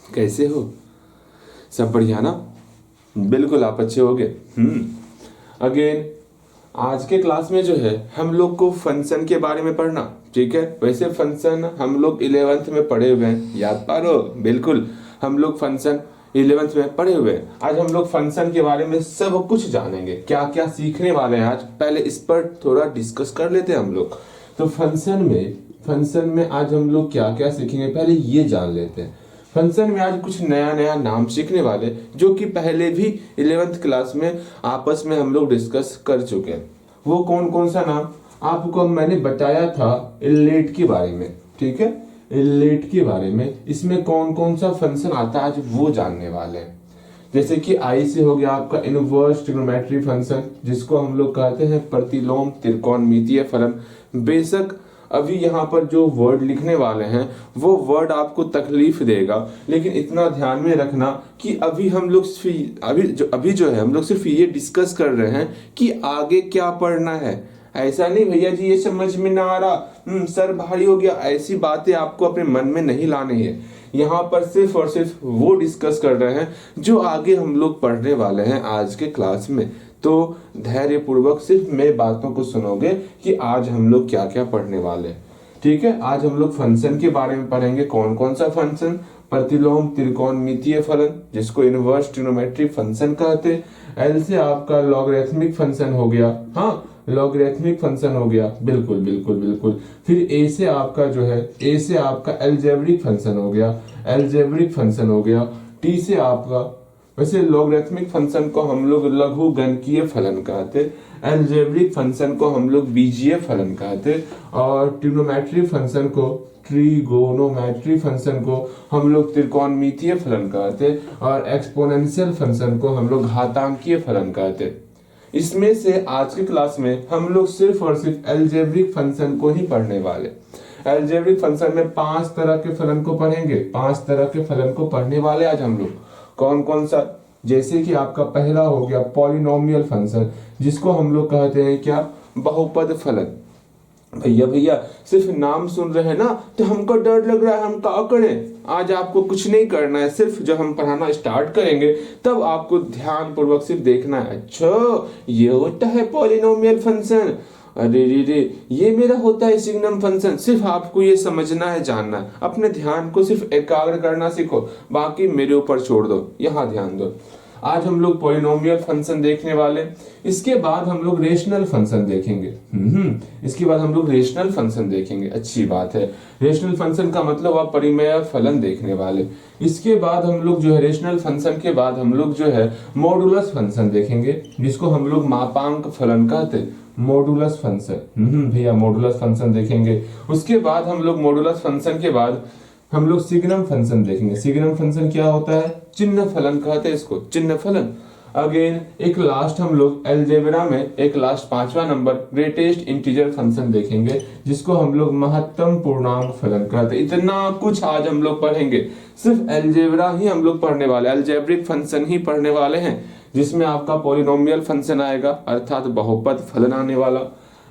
कैसे हो? सब बढ़िया ना? बिल्कुल आप अच्छे होगे। अगेन आज के क्लास में जो है हम लोग को फंक्शन के बारे में पढ़ना, ठीक है। वैसे फंक्शन हम लोग 11th में पढ़े हुए हैं, याद पारो? बिल्कुल हम लोग फंक्शन 11th में पढ़े हुए हैं। आज हम लोग फंक्शन के बारे में सब कुछ जानेंगे, क्या क्या सीखने वाले हैं आज। पहले इस पर थोड़ा डिस्कस कर लेते हैं हम लोग। तो फंक्शन में आज हम लोग क्या क्या सीखेंगे पहले ये जान लेते हैं। फंक्शन में आज कुछ नया नया नाम सीखने वाले जो कि पहले भी 11th क्लास में आपस में हम लोग डिस्कस कर चुके हैं। वो कौन कौन सा नाम आपको मैंने बताया था इलेट के बारे में, ठीक है। इलेट के बारे में इसमें कौन कौन सा फंक्शन आता है आज वो जानने वाले हैं। जैसे कि आई से हो गया आपका इनवर्स ट्रिग्नोमेट्री फंक्शन, जिसको हम लोग कहते हैं प्रतिलोम त्रिकोणमितीय फलन। बेशक अभी यहाँ पर जो वर्ड लिखने वाले हैं वो वर्ड आपको तकलीफ देगा, लेकिन इतना ध्यान में रखना कि अभी हम लोग अभी जो है हम लोग सिर्फ ये डिस्कस कर रहे हैं कि आगे क्या पढ़ना है। ऐसा नहीं भैया जी ये समझ में ना आ रहा, सर भारी हो गया, ऐसी बातें आपको अपने मन में नहीं लानी है। यहाँ पर सिर्फ और सिर्फ वो डिस्कस कर रहे हैं जो आगे हम लोग पढ़ने वाले हैं आज के क्लास में। तो धैर्य पूर्वक सिर्फ मेरी बातों को सुनोगे कि आज हम लोग क्या क्या पढ़ने वाले हैं, ठीक है। आज हम लोग फंक्शन के बारे में पढ़ेंगे। कौन कौन सा फंक्शन? प्रतिलोम त्रिकोणमितीय फलन, जिसको इनवर्स ट्रिग्नोमेट्री फंक्शन कहते हैं। एल से आपका लॉगरिथमिक फंक्शन हो गया, हाँ लॉगरिथमिक फंक्शन हो गया, बिल्कुल बिल्कुल बिल्कुल। फिर ए से आपका जो है ए से आपका एल्जेब्रिक फंक्शन हो गया, एल्जेब्रिक फंक्शन हो गया। टी से आपका, वैसे लॉगरिथमिक फंक्शन को हम लोग लघु गणकीय फलन कहते, एल्जेब्रिक फंक्शन को हम लोग बीजीय फलन कहते, और ट्रिग्नोमेट्री फंक्शन को ट्रिगोनोमेट्री फंक्शन को हम लोग त्रिकोणमितीय फलन कहते, और एक्सपोनेंशियल फंक्शन को हम लोग घातांकीय फलन कहते। इसमें से आज के क्लास में हम लोग सिर्फ और सिर्फ एल्जेब्रिक फंक्शन को ही पढ़ने वाले। एल्जेब्रिक फंक्शन में 5 तरह के फलन को पढ़ेंगे, 5 तरह के फलन को पढ़ने वाले आज हम लोग। कौन कौन सा? जैसे कि आपका पहला हो गया पॉलिनोमियल फंक्शन, जिसको हम लोग कहते हैं क्या? बहुपद फलन। भैया सिर्फ नाम सुन रहे हैं ना तो हमको डर लग रहा है, हम क्या करें? आज आपको कुछ नहीं करना है, सिर्फ जब हम पढ़ाना स्टार्ट करेंगे तब आपको ध्यान पूर्वक सिर्फ देखना है। अच्छा ये होता है पॉलिनोमियल फंक्शन, अरे रे रे ये मेरा होता है सिग्नम फंक्शन। सिर्फ आपको ये समझना है, जानना है। अपने ध्यान को सिर्फ एकाग्र करना सीखो, बाकी मेरे ऊपर छोड़ दो, यहाँ ध्यान दो। आज हम लोग पॉलिनोमियल फंक्शन देखने वाले, इसके बाद हम लोग रेशनल फंक्शन देखेंगे। इसके बाद हम लोग रेशनल फंक्शन देखेंगे, अच्छी बात है। रेशनल फंक्शन का मतलब आप परिमेय फलन देखने वाले। इसके बाद हम लोग जो है रेशनल फंक्शन के बाद हम लोग जो है मॉडुलस फंक्शन देखेंगे, जिसको हम लोग मापांक फलन कहते, मॉडुलस फंक्शन। भैया मॉडुलस फंक्शन देखेंगे। उसके बाद हम लोग मॉडुलस फंक्शन के बाद हम लोग सिग्नम फंक्शन देखेंगे। सिग्नम फंक्शन क्या होता है? चिन्ह फलन कहते हैं इसको, चिन्ह फलन। अगेन एक लास्ट हम लोग अलजेब्रा में एक लास्ट 5वां नंबर ग्रेटेस्ट इंटीजर फंक्शन देखेंगे, जिसको हम लोग महत्तम पूर्णांक फलन कहते हैं। इतना कुछ आज हम लोग पढ़ेंगे, सिर्फ अलजेब्रा ही हम लोग पढ़ने वाले, अलजेब्रिक फंक्शन ही पढ़ने वाले हैं, जिसमें आपका पॉलिनोमियल फंक्शन आएगा अर्थात बहुपद फलन आने वाला,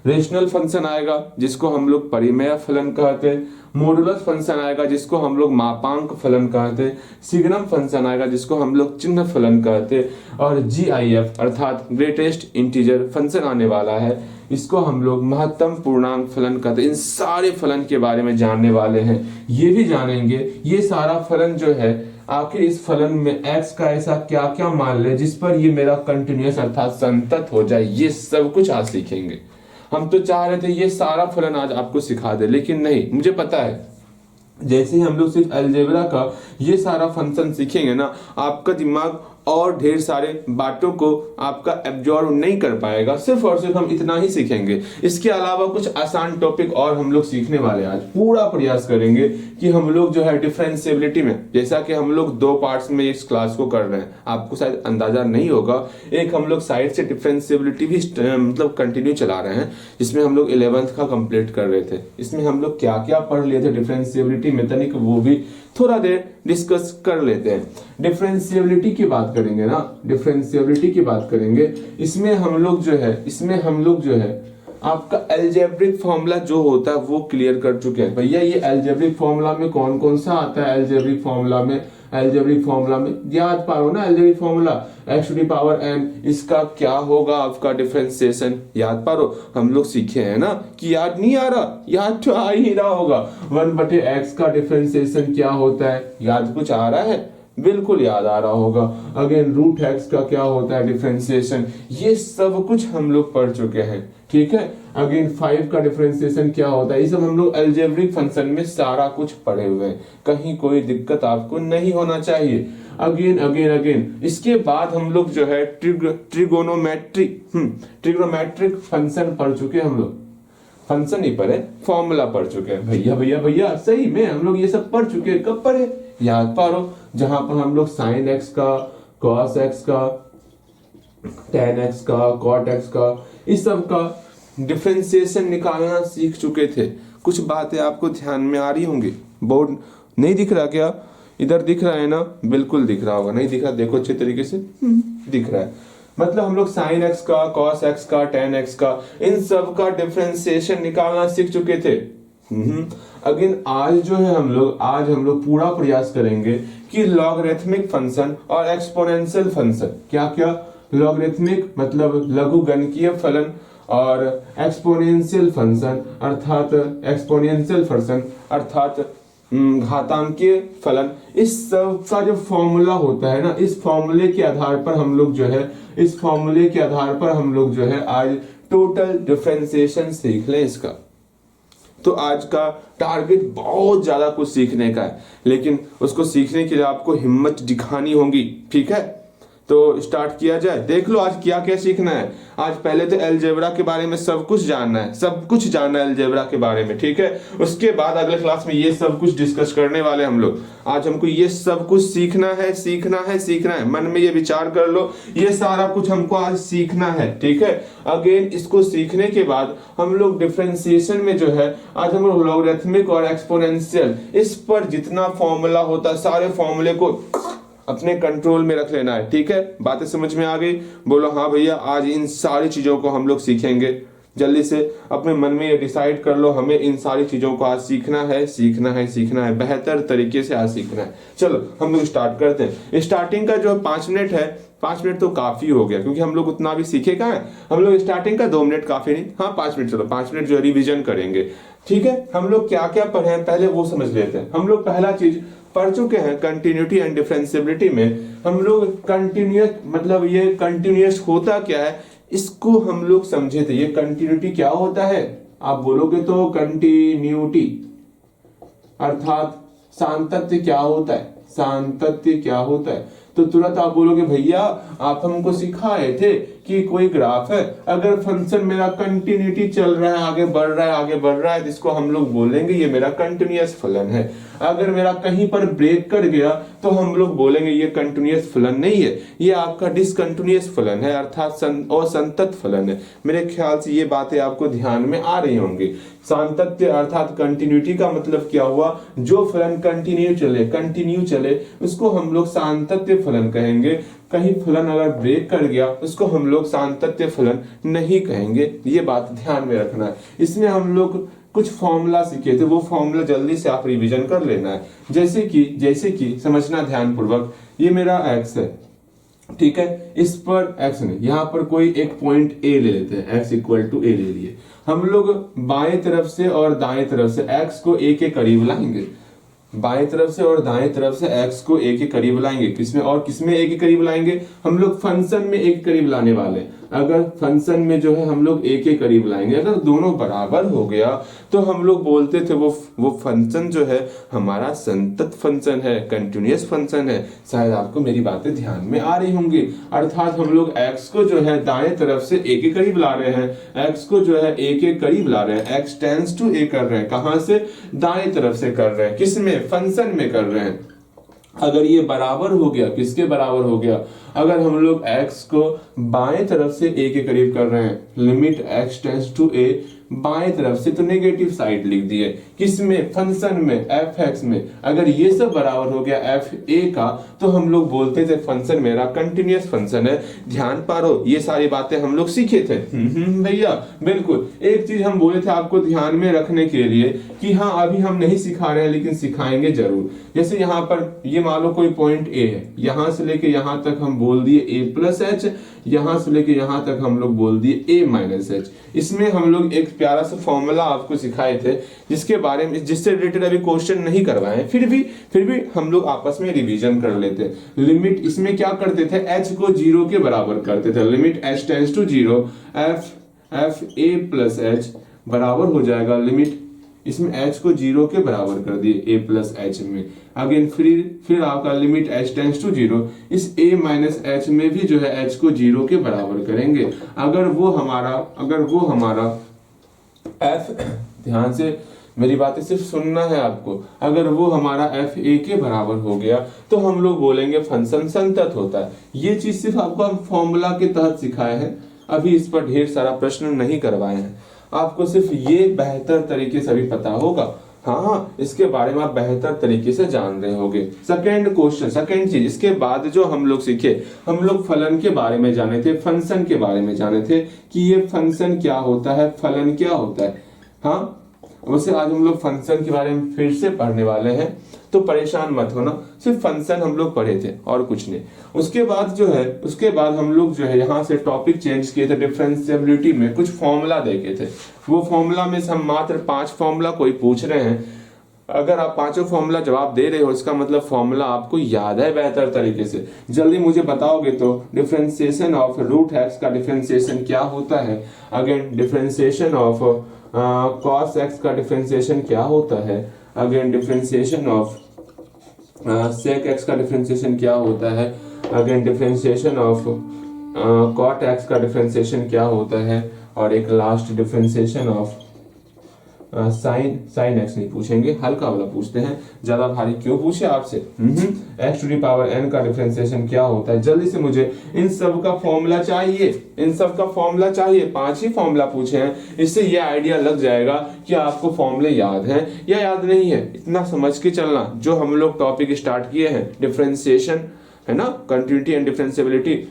रेशनल फंक्शन आएगा जिसको हम लोग परिमेय फलन कहते हैं, मॉडुलस फंक्शन आएगा जिसको हम लोग मापांक फलन कहते हैं, सिग्नम फंक्शन आएगा जिसको हम लोग चिन्ह फलन कहते हैं, और GIF अर्थात ग्रेटेस्ट इंटीजर फंक्शन आने वाला है, इसको हम लोग महत्तम पूर्णांक फलन कहते हैं। इन सारे फलन के बारे में जानने वाले हैं। ये भी जानेंगे ये सारा फलन जो है आखिर इस फलन में x का ऐसा क्या क्या मान ले जिस पर ये मेरा कंटिन्यूअस अर्थात संतत हो जाए, ये सब कुछ आज सीखेंगे। हम तो चाह रहे थे ये सारा फलन आज आपको सिखा दे, लेकिन नहीं, मुझे पता है जैसे ही हम लोग सिर्फ अलजेब्रा का ये सारा फंक्शन सीखेंगे ना, आपका दिमाग और ढेर सारे बातों को आपका एब्जॉर्ब नहीं कर पाएगा। सिर्फ और सिर्फ हम इतना ही सीखेंगे। इसके अलावा कुछ आसान टॉपिक और हम लोग सीखने वाले हैं। आज पूरा प्रयास करेंगे कि हम लोग जो है डिफरेंशिएबिलिटी में, जैसा कि हम लोग 2 पार्ट्स में इस क्लास को कर रहे हैं, आपको शायद अंदाजा नहीं होगा। एक हम लोग साइड से डिफरेंशिएबिलिटी भी मतलब कंटिन्यू चला रहे हैं, जिसमें हम लोग 11th का कंप्लीट कर रहे थे। इसमें हम लोग क्या क्या पढ़ लिए थे डिफरेंशिएबिलिटी मेथनिक, वो भी थोड़ा देर डिस्कस कर लेते हैं। डिफरेंशिएबिलिटी की बात करेंगे ना, डिफरेंशिएबिलिटी की बात करेंगे। इसमें हम लोग जो है आपका अलजेब्रिक फॉर्मूला जो होता है वो क्लियर कर चुके हैं। भैया ये अलजेब्रिक फॉर्मूला में कौन कौन सा आता है? अलजेब्रिक फॉर्मूला में याद पाओ ना, algebraic formula x to the power n, इसका क्या होगा आपका डिफरेंशिएशन, याद पारो। हम लोग सीखे हैं ना कि याद नहीं आ रहा, याद तो आ ही रहा होगा। 1/x का डिफरेंशिएशन क्या होता है, याद कुछ आ रहा है? बिल्कुल याद आ रहा होगा। अगेन √x का क्या होता है डिफरेंशिएशन, ये सब कुछ हम लोग पढ़ चुके हैं, ठीक है। अगेन 5 का डिफरेंशिएशन क्या होता है, ये सब हम लोग अलजेब्रिक फंक्शन में सारा कुछ पढ़े हुए हैं, कहीं कोई दिक्कत आपको नहीं होना चाहिए। अगेन इसके बाद हम लोग जो है ट्रिग्नोमेट्रिक फंक्शन पढ़ चुके हैं। हम लोग फंक्शन नहीं पढ़े, फॉर्मूला पढ़ चुके हैं। भैया सही में हम लोग ये सब पढ़ चुके हैं। कब पढ़े, याद पारो, जहां पर हम लोग sin x का, cos x का, tan x का, cot x का, इस सब का डिफरेंशिएशन निकालना सीख चुके थे। कुछ बातें आपको ध्यान में आ रही होंगी। बोर्ड नहीं दिख रहा क्या? इधर दिख रहा है ना? बिल्कुल दिख रहा होगा। नहीं दिख रहा देखो अच्छे तरीके से, दिख रहा है। मतलब हम लोग sin x का, cos x का, tan x का, इन सब का डिफरेंशिएशन निकालना सीख चुके थे। अगेन आज हम लोग पूरा प्रयास करेंगे कि लॉगरिथमिक फंक्शन और एक्सपोनेंशियल फंक्शन, क्या लॉगरिथमिक मतलब लघुगणकीय फलन और एक्सपोनेंशियल फंक्शन अर्थात घातांकीय फलन, इस सब का जो फॉर्मूला होता है ना, इस फॉर्मूले के आधार पर हम लोग जो है आज टोटल डिफरेंशिएशन सीख लें इसका। तो आज का टारगेट बहुत ज्यादा कुछ सीखने का है, लेकिन उसको सीखने के लिए आपको हिम्मत दिखानी होगी, ठीक है। तो स्टार्ट किया जाए। देख लो आज क्या क्या सीखना है। आज पहले तो अलजेब्रा के बारे में सब कुछ जानना है अलजेब्रा के बारे में, ठीक है। उसके बाद अगले क्लास में ये सब कुछ डिस्कस करने वाले हम लोग। आज हमको ये सब कुछ सीखना है। मन में ये विचार कर लो, ये सारा कुछ हमको आज सीखना है, ठीक है। अगेन इसको सीखने के बाद हम लोग डिफरेंशिएशन में जो है आज हम लोग लॉगरिथमिक और एक्सपोनेंशियल, इस पर जितना फॉर्मूला होता है सारे फॉर्मूले को अपने कंट्रोल में रख लेना है, ठीक है। बातें समझ में आ गई? बोलो हाँ भैया, आज इन सारी चीजों को हम लोग सीखेंगे। जल्दी से अपने मन में ये डिसाइड कर लो, हमें इन सारी चीजों को आज सीखना है, बेहतर तरीके से आज सीखना है। चलो हम लोग स्टार्ट करते हैं। स्टार्टिंग का जो 5 मिनट है, 5 मिनट तो काफी हो गया, क्योंकि हम लोग उतना भी सीखे कहाँ है। हम लोग स्टार्टिंग का 2 मिनट काफी नहीं, हाँ 5 मिनट, चलो 5 मिनट जो रिविजन करेंगे, ठीक है। हम लोग क्या क्या पढ़े हैं पहले वो समझ लेते हैं। हम लोग पहला चीज पढ़ चुके हैं कंटिन्यूटी एंड डिफरेंशिएबिलिटी में। हम लोग कंटिन्यूअस मतलब ये कंटिन्यूअस होता क्या है इसको हम लोग समझे थे। ये कंटिन्यूटी क्या होता है आप बोलोगे तो कंटिन्यूटी अर्थात सातत्य क्या होता है, तो तुरंत आप बोलोगे भैया आप हमको सिखाए थे कि कोई ग्राफ है, अगर फंक्शन मेरा कंटिन्यूटी चल रहा है, आगे बढ़ रहा है, जिसको हम लोग बोलेंगे ये मेरा कंटिन्यूअस फलन है। अगर मेरा कहीं पर ब्रेक कर गया तो हम लोग बोलेंगे ये कंटिन्यूअस फलन नहीं है, ये आपका डिसकंटिन्यूअस फलन है अर्थात असंतत फलन है। मेरे ख्याल से ये बातें आपको ध्यान में आ रही होंगी। सातत्य अर्थात कंटिन्यूटी का मतलब क्या हुआ, जो फलन कंटिन्यू चले उसको हम लोग सातत्य फलन कहेंगे। कहीं फलन अगर ब्रेक कर गया उसको हम लोग सातत्य फलन नहीं कहेंगे। ये बात ध्यान में रखना है। इसमें हम लोग कुछ फॉर्मूला सीखे थे, वो फॉर्मूला जल्दी से आप रिवीजन कर लेना है। जैसे कि समझना ध्यान पूर्वक, ये मेरा x है, ठीक है। इस पर x नहीं, यहाँ पर कोई एक पॉइंट a ले लेते हैं, x = a ले लिए। हम लोग बाएं तरफ से और दाएं तरफ से x को a के करीब लाएंगे, बाएं तरफ से और दाएं तरफ से x को a के करीब लाएंगे। किसमें a के करीब लाएंगे, हम लोग फंक्शन में a के करीब लाने वाले। अगर फंक्शन में जो है हम लोग a के करीब लाएंगे, अगर दोनों बराबर हो गया तो हम लोग बोलते थे वो फंक्शन जो है हमारा संतत फंक्शन है, कंटिन्यूअस फंक्शन है। शायद आपको मेरी बातें ध्यान में आ रही होंगी। अर्थात हम लोग x को जो है दाएं तरफ से a के करीब ला रहे हैं, x को जो है a के करीब ला रहे हैं, x टेंड्स टू a कर रहे हैं। कहां से, दाएं तरफ से कर रहे हैं, किसमें, फंक्शन में कर रहे हैं। अगर ये बराबर हो गया, किसके बराबर हो गया, अगर हम लोग x को बाएं तरफ से a के करीब कर रहे हैं, limit x tends to a बाएं तरफ से तो नेगेटिव साइड लिख दिए। किसमें? फंक्शन में, एफ एक्स में। अगर ये सब बराबर हो गया एफ ए का तो हम लोग बोलते थे फंक्शन मेरा कंटिन्यूअस फंक्शन है। ध्यान पारो, ये सारी बातें हम लोग सीखे थे भैया, बिल्कुल। एक चीज हम बोले थे आपको ध्यान में रखने के लिए कि हाँ अभी हम नहीं सिखा रहे हैं लेकिन सिखाएंगे जरूर। जैसे यहाँ पर ये मान लो कोई पॉइंट ए है, यहां से लेके यहां तक हम बोल दिए ए प्लस एच, यहां से लेके यहां तक हम लोग बोल दिए ए माइनस एच। इसमें हम लोग एक प्यारा सा फॉर्मूला आपको सिखाए थे जिसके बारे में, जिससे रिलेटेड अभी क्वेश्चन नहीं करवाए, फिर भी हम लोग आपस में रिवीजन कर लेते। लिमिट इसमें क्या करते थे, एच को 0 के बराबर करते थे। Limit H tends to 0 F A plus H बराबर हो जाएगा लिमिट, इसमें h को 0 के बराबर कर दिए a प्लस एच में। अगेन फिर आपका लिमिट h टेंड्स टू 0, इस a माइनस एच में भी जो है h को 0 के बराबर करेंगे। अगर वो हमारा f, ध्यान से मेरी बातें सिर्फ सुनना है आपको, अगर वो हमारा f a के बराबर हो गया तो हम लोग बोलेंगे फंक्शन संतत होता है। ये चीज सिर्फ आपको हम फॉर्मूला के तहत सिखाए हैं, अभी इस पर ढेर सारा प्रश्न नहीं करवाए हैं। आपको सिर्फ ये बेहतर तरीके से भी पता होगा, हाँ इसके बारे में आप बेहतर तरीके से जान रहे होगे। सेकेंड क्वेश्चन, सेकेंड चीज, इसके बाद जो हम लोग सीखे, हम लोग फलन के बारे में जाने थे, फंक्शन के बारे में जाने थे कि ये फंक्शन क्या होता है, फलन क्या होता है। हाँ वैसे आज हम लोग फंक्शन के बारे में फिर से पढ़ने वाले हैं, तो परेशान मत होना, सिर्फ फंक्शन हम लोग पढ़े थे और कुछ नहीं। उसके बाद हम लोग जो है यहाँ से टॉपिक चेंज किए थे, डिफरेंशिएबिलिटी में कुछ फॉर्मूला देखे थे। वो फॉर्मूला में से हम मात्र 5 फॉर्मूला कोई पूछ रहे हैं, अगर आप 5 फॉर्मूला जवाब दे रहे हो इसका मतलब फॉर्मूला आपको याद है बेहतर तरीके से। जल्दी मुझे बताओगे तो डिफरेंशिएशन ऑफ रूट एक्स का डिफरेंशिएशन क्या होता है, again differentiation of cos X का डिफरेंशिएशन क्या होता है, again differentiation of sec X का डिफरेंशिएशन क्या होता है, again differentiation of cot X का डिफरेंशिएशन क्या होता है, और एक last differentiation of sine X नहीं पूछेंगे, हल्का वाला पूछते हैं, ज्यादा भारी क्यों पूछे आपसे। X to the power N का डिफरेंशिएशन क्या होता है। जल्दी से मुझे इन सब का फॉर्मूला चाहिए, 5 ही फॉर्मूला पूछे हैं, इससे ये आइडिया लग जाएगा कि आपको फॉर्मूले याद हैं या याद नहीं है। इतना समझ के चलना, जो हम लोग टॉपिक स्टार्ट किए हैं डिफरेंशिएशन है ना, कंटिन्यूटी एंड डिफरेंशिएबिलिटी,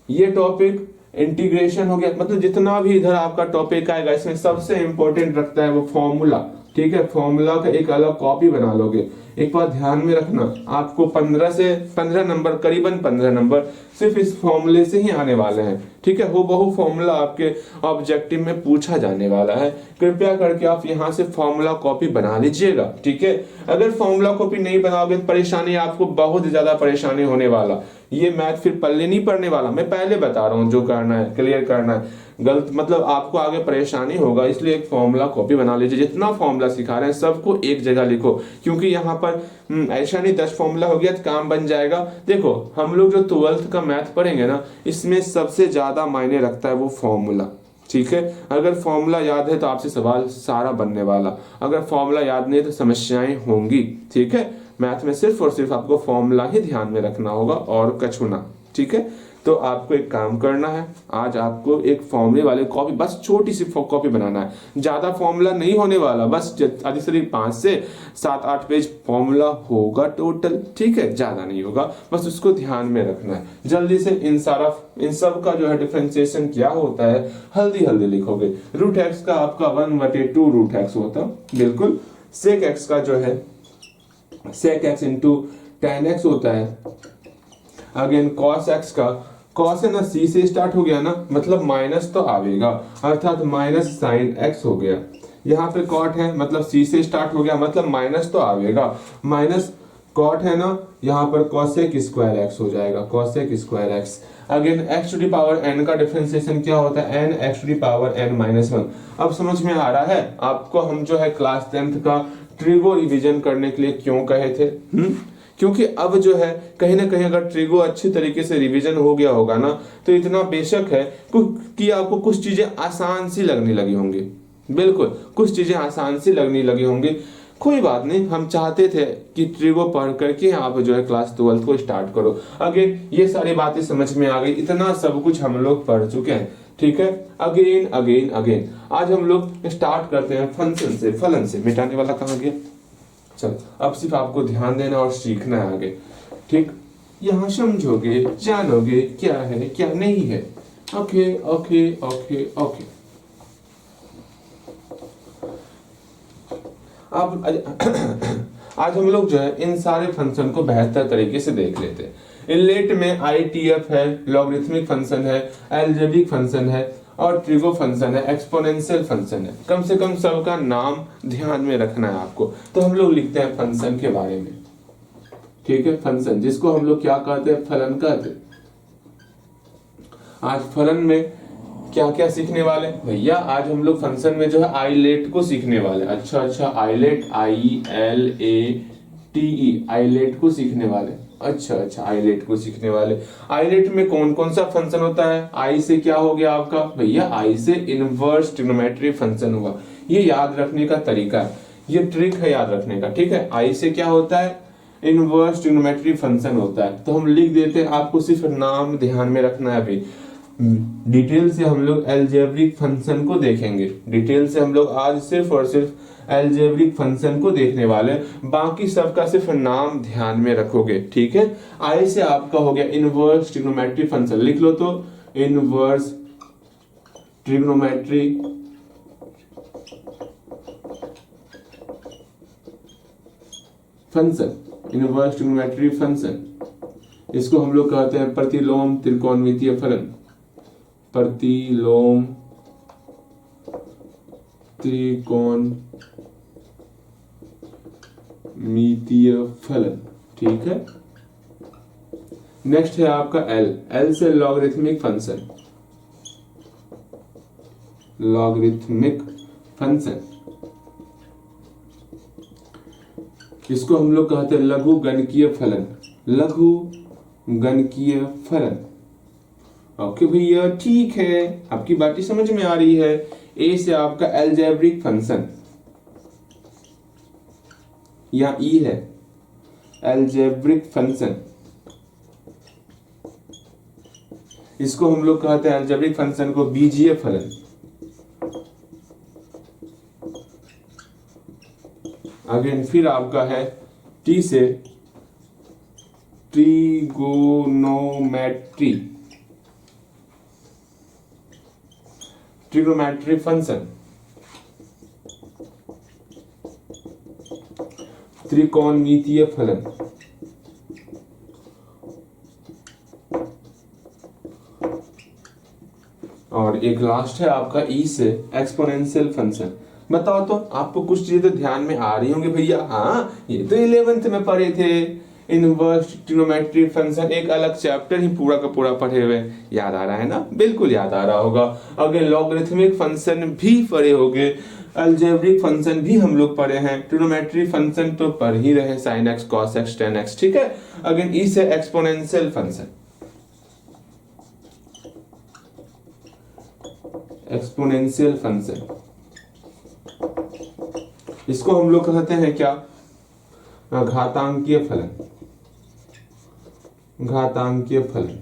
ये टॉपिक इंटीग्रेशन हो गया, मतलब जितना भी इधर आपका टॉपिक आएगा इसमें सबसे इंपॉर्टेंट रखता है वो फॉर्मूला। ठीक है, फॉर्मूला का एक अलग कॉपी बना लोगे। एक बात ध्यान में रखना, आपको 15 नंबर, करीबन 15 नंबर सिर्फ इस फॉर्मूले से ही आने वाले हैं। ठीक है, वो बहु फॉर्मूला आपके ऑब्जेक्टिव में पूछा जाने वाला है। कृपया करके आप यहाँ से फॉर्मूला कॉपी बना लीजिएगा। ठीक है, अगर फॉर्मूला कॉपी नहीं बनाओगे तो परेशानी, आपको बहुत ज्यादा परेशानी होने वाला, ये मैथ फिर पल्ले नहीं पड़ने वाला। मैं पहले बता रहा हूँ, जो करना है क्लियर करना है, गलत मतलब आपको आगे परेशानी होगा, इसलिए एक फॉर्मूला कॉपी बना लीजिए। जितना फॉर्मूला सिखा रहे हैं सबको एक जगह लिखो, क्योंकि यहाँ पर ऐसा नहीं 10 फॉर्मूला हो गया तो काम बन जाएगा। देखो हम लोग जो 12th का मैथ पढ़ेंगे ना, इसमें सबसे ज्यादा मायने रखता है वो फॉर्मूला। ठीक है, अगर फॉर्मूला याद है तो आपसे सवाल सारा बनने वाला, अगर फॉर्मूला याद नहीं तो समस्याएं होंगी। ठीक है, मैथ में सिर्फ और सिर्फ आपको फॉर्मूला ही ध्यान में रखना होगा और कछुना। ठीक है, तो आपको एक काम करना है, आज आपको एक फॉर्मूले वाले कॉपी, बस छोटी सी कॉपी बनाना है, ज्यादा फॉर्मूला नहीं होने वाला, बस अधिक से 5 से 7-8 पेज फॉर्मूला होगा टोटल। ठीक है, ज्यादा नहीं होगा, बस उसको ध्यान में रखना है। जल्दी से इन सब का जो है डिफरेंशिएशन क्या होता है हल्दी लिखोगे। रूट एक्स का आपका 1/2 रूट एक्स होता है, बिल्कुल। सेक एक्स का जो है sec X into tan x होता है। अगेन कॉस एक्स का, कॉस है ना सी से स्टार्ट हो गया ना, मतलब माइनस तो आवेगा, अर्थात माइनस साइन एक्स हो गया। यहाँ पे कॉट है मतलब सी से स्टार्ट हो गया, मतलब माइनस तो आवेगा, माइनस कॉट है ना, यहाँ पर कॉसेक स्क्वायर एक्स हो जाएगा, cosec square X. Again X to the power N का डिफरेंशिएशन क्या होता है, N X to the power N minus 1। अब समझ में आ रहा है आपको, हम जो है क्लास 10th का ट्रिगो रिवीजन करने के लिए क्यों कहे थे। क्योंकि अब जो है कहीं ना कहीं अगर ट्रिगो अच्छी तरीके से रिवीजन हो गया होगा ना, तो इतना बेशक है कि आपको कुछ चीजें आसान सी लगने लगी होंगी। बिल्कुल, कुछ चीजें आसान सी लगने लगी होंगी। कोई बात नहीं, हम चाहते थे कि ट्रिगो पढ़ करके आप जो है क्लास 12th को स्टार्ट करो। अगेन ये सारी बातें समझ में आ गई, इतना सब कुछ हम लोग पढ़ चुके हैं। ठीक है। अगेन अगेन अगेन आज हम लोग स्टार्ट करते हैं फंक्शन से, फलन से। मिटाने वाला कहाँ गया? चल अब सिर्फ आपको ध्यान देना और सीखना है आगे, ठीक। यहाँ समझोगे, जानोगे क्या है क्या नहीं है। Okay okay okay okay. अब आज हम लोग जो है इन सारे फंक्शन को बेहतर तरीके से देख लेते हैं। इनलेट में ITF है, लॉगरिथमिक फंक्शन है, अलजेब्रिक फंक्शन है और ट्रिगो फंक्शन है, एक्सपोनेंशियल फंक्शन है। कम से कम सबका नाम ध्यान में रखना है आपको। तो हम लोग लिखते हैं फंक्शन के बारे में, ठीक है। फंक्शन जिसको हम लोग क्या कहते हैं? फलन कहते हैं। आज फलन में क्या क्या सीखने वाले भैया? आज हम लोग फंक्शन में जो है आइलेट को सीखने वाले। अच्छा आइलेट, ILATE, आइलेट को सीखने वाले। अच्छा आइलेट को सीखने वाले। आइलेट में कौन कौन सा फंक्शन होता है? आई से क्या हो गया आपका भैया? आई से इनवर्स ट्रिग्नोमेट्री फंक्शन हुआ। ये याद रखने का तरीका है, ये ट्रिक है याद रखने का, ठीक है। आई से क्या होता है? इनवर्स ट्रिग्नोमेट्री फंक्शन होता है। तो हम लिख देते हैं, आपको सिर्फ नाम ध्यान में रखना है। अभी डिटेल से हम लोग अलजेब्रिक फंक्शन को देखेंगे। डिटेल से हम लोग आज सिर्फ और सिर्फ अलजेब्रिक फंक्शन को देखने वाले, बाकी सबका सिर्फ नाम ध्यान में रखोगे, ठीक है। आई से आपका हो गया इनवर्स ट्रिग्नोमेट्री फंक्शन। लिख लो तो, inverse trigonometry function, inverse trigonometry function. इसको हम लोग कहते हैं प्रतिलोम त्रिकोणमितीय फलन, प्रतिलोम त्रिकोणमितीय फलन, ठीक है। नेक्स्ट है आपका एल से लॉगरिथमिक फंक्शन, लॉगरिथमिक फंक्शन। इसको हम लोग कहते हैं लघु गणकीय फलन, लघु गणकीय फलन। ओके भैया ठीक है, आपकी बातें समझ में आ रही है। ए से आपका अलजेब्रिक फंक्शन या ई है अलजेब्रिक फंक्शन। इसको हम लोग कहते हैं अलजेब्रिक फंक्शन को बीजीय फलन। अगेन फिर आपका है टी से ट्रिगोनोमेट्री, ट्रिग्नोमेट्री फंक्शन, त्रिकोणमितीय फलन। और एक लास्ट है आपका ई से एक्सपोनेंशियल फंक्शन। बताओ तो आपको कुछ चीजें तो ध्यान में आ रही होंगी भैया। हाँ ये तो 11th में पढ़े थे, इनवर्स ट्रिग्नोमेट्री फंक्शन, एक अलग चैप्टर ही पूरा का पूरा पढ़े हुए। याद आ रहा है ना? बिल्कुल याद आ रहा होगा। अगर लॉगरिथमिक फंक्शन भी पढ़े होगे, अलजेब्रिक फंक्शन भी हम लोग पढ़े हैं, ट्रिग्नोमेट्री फंक्शन तो पढ़ ही रहे, sin x cos x tan x, ठीक है। अगेन ई से एक्सपोनेंशियल फंक्शन, एक्सपोनेंशियल फंक्शन। इसको हम लोग कहते हैं क्या? घातांकीय फलन, घातांकीय फलन।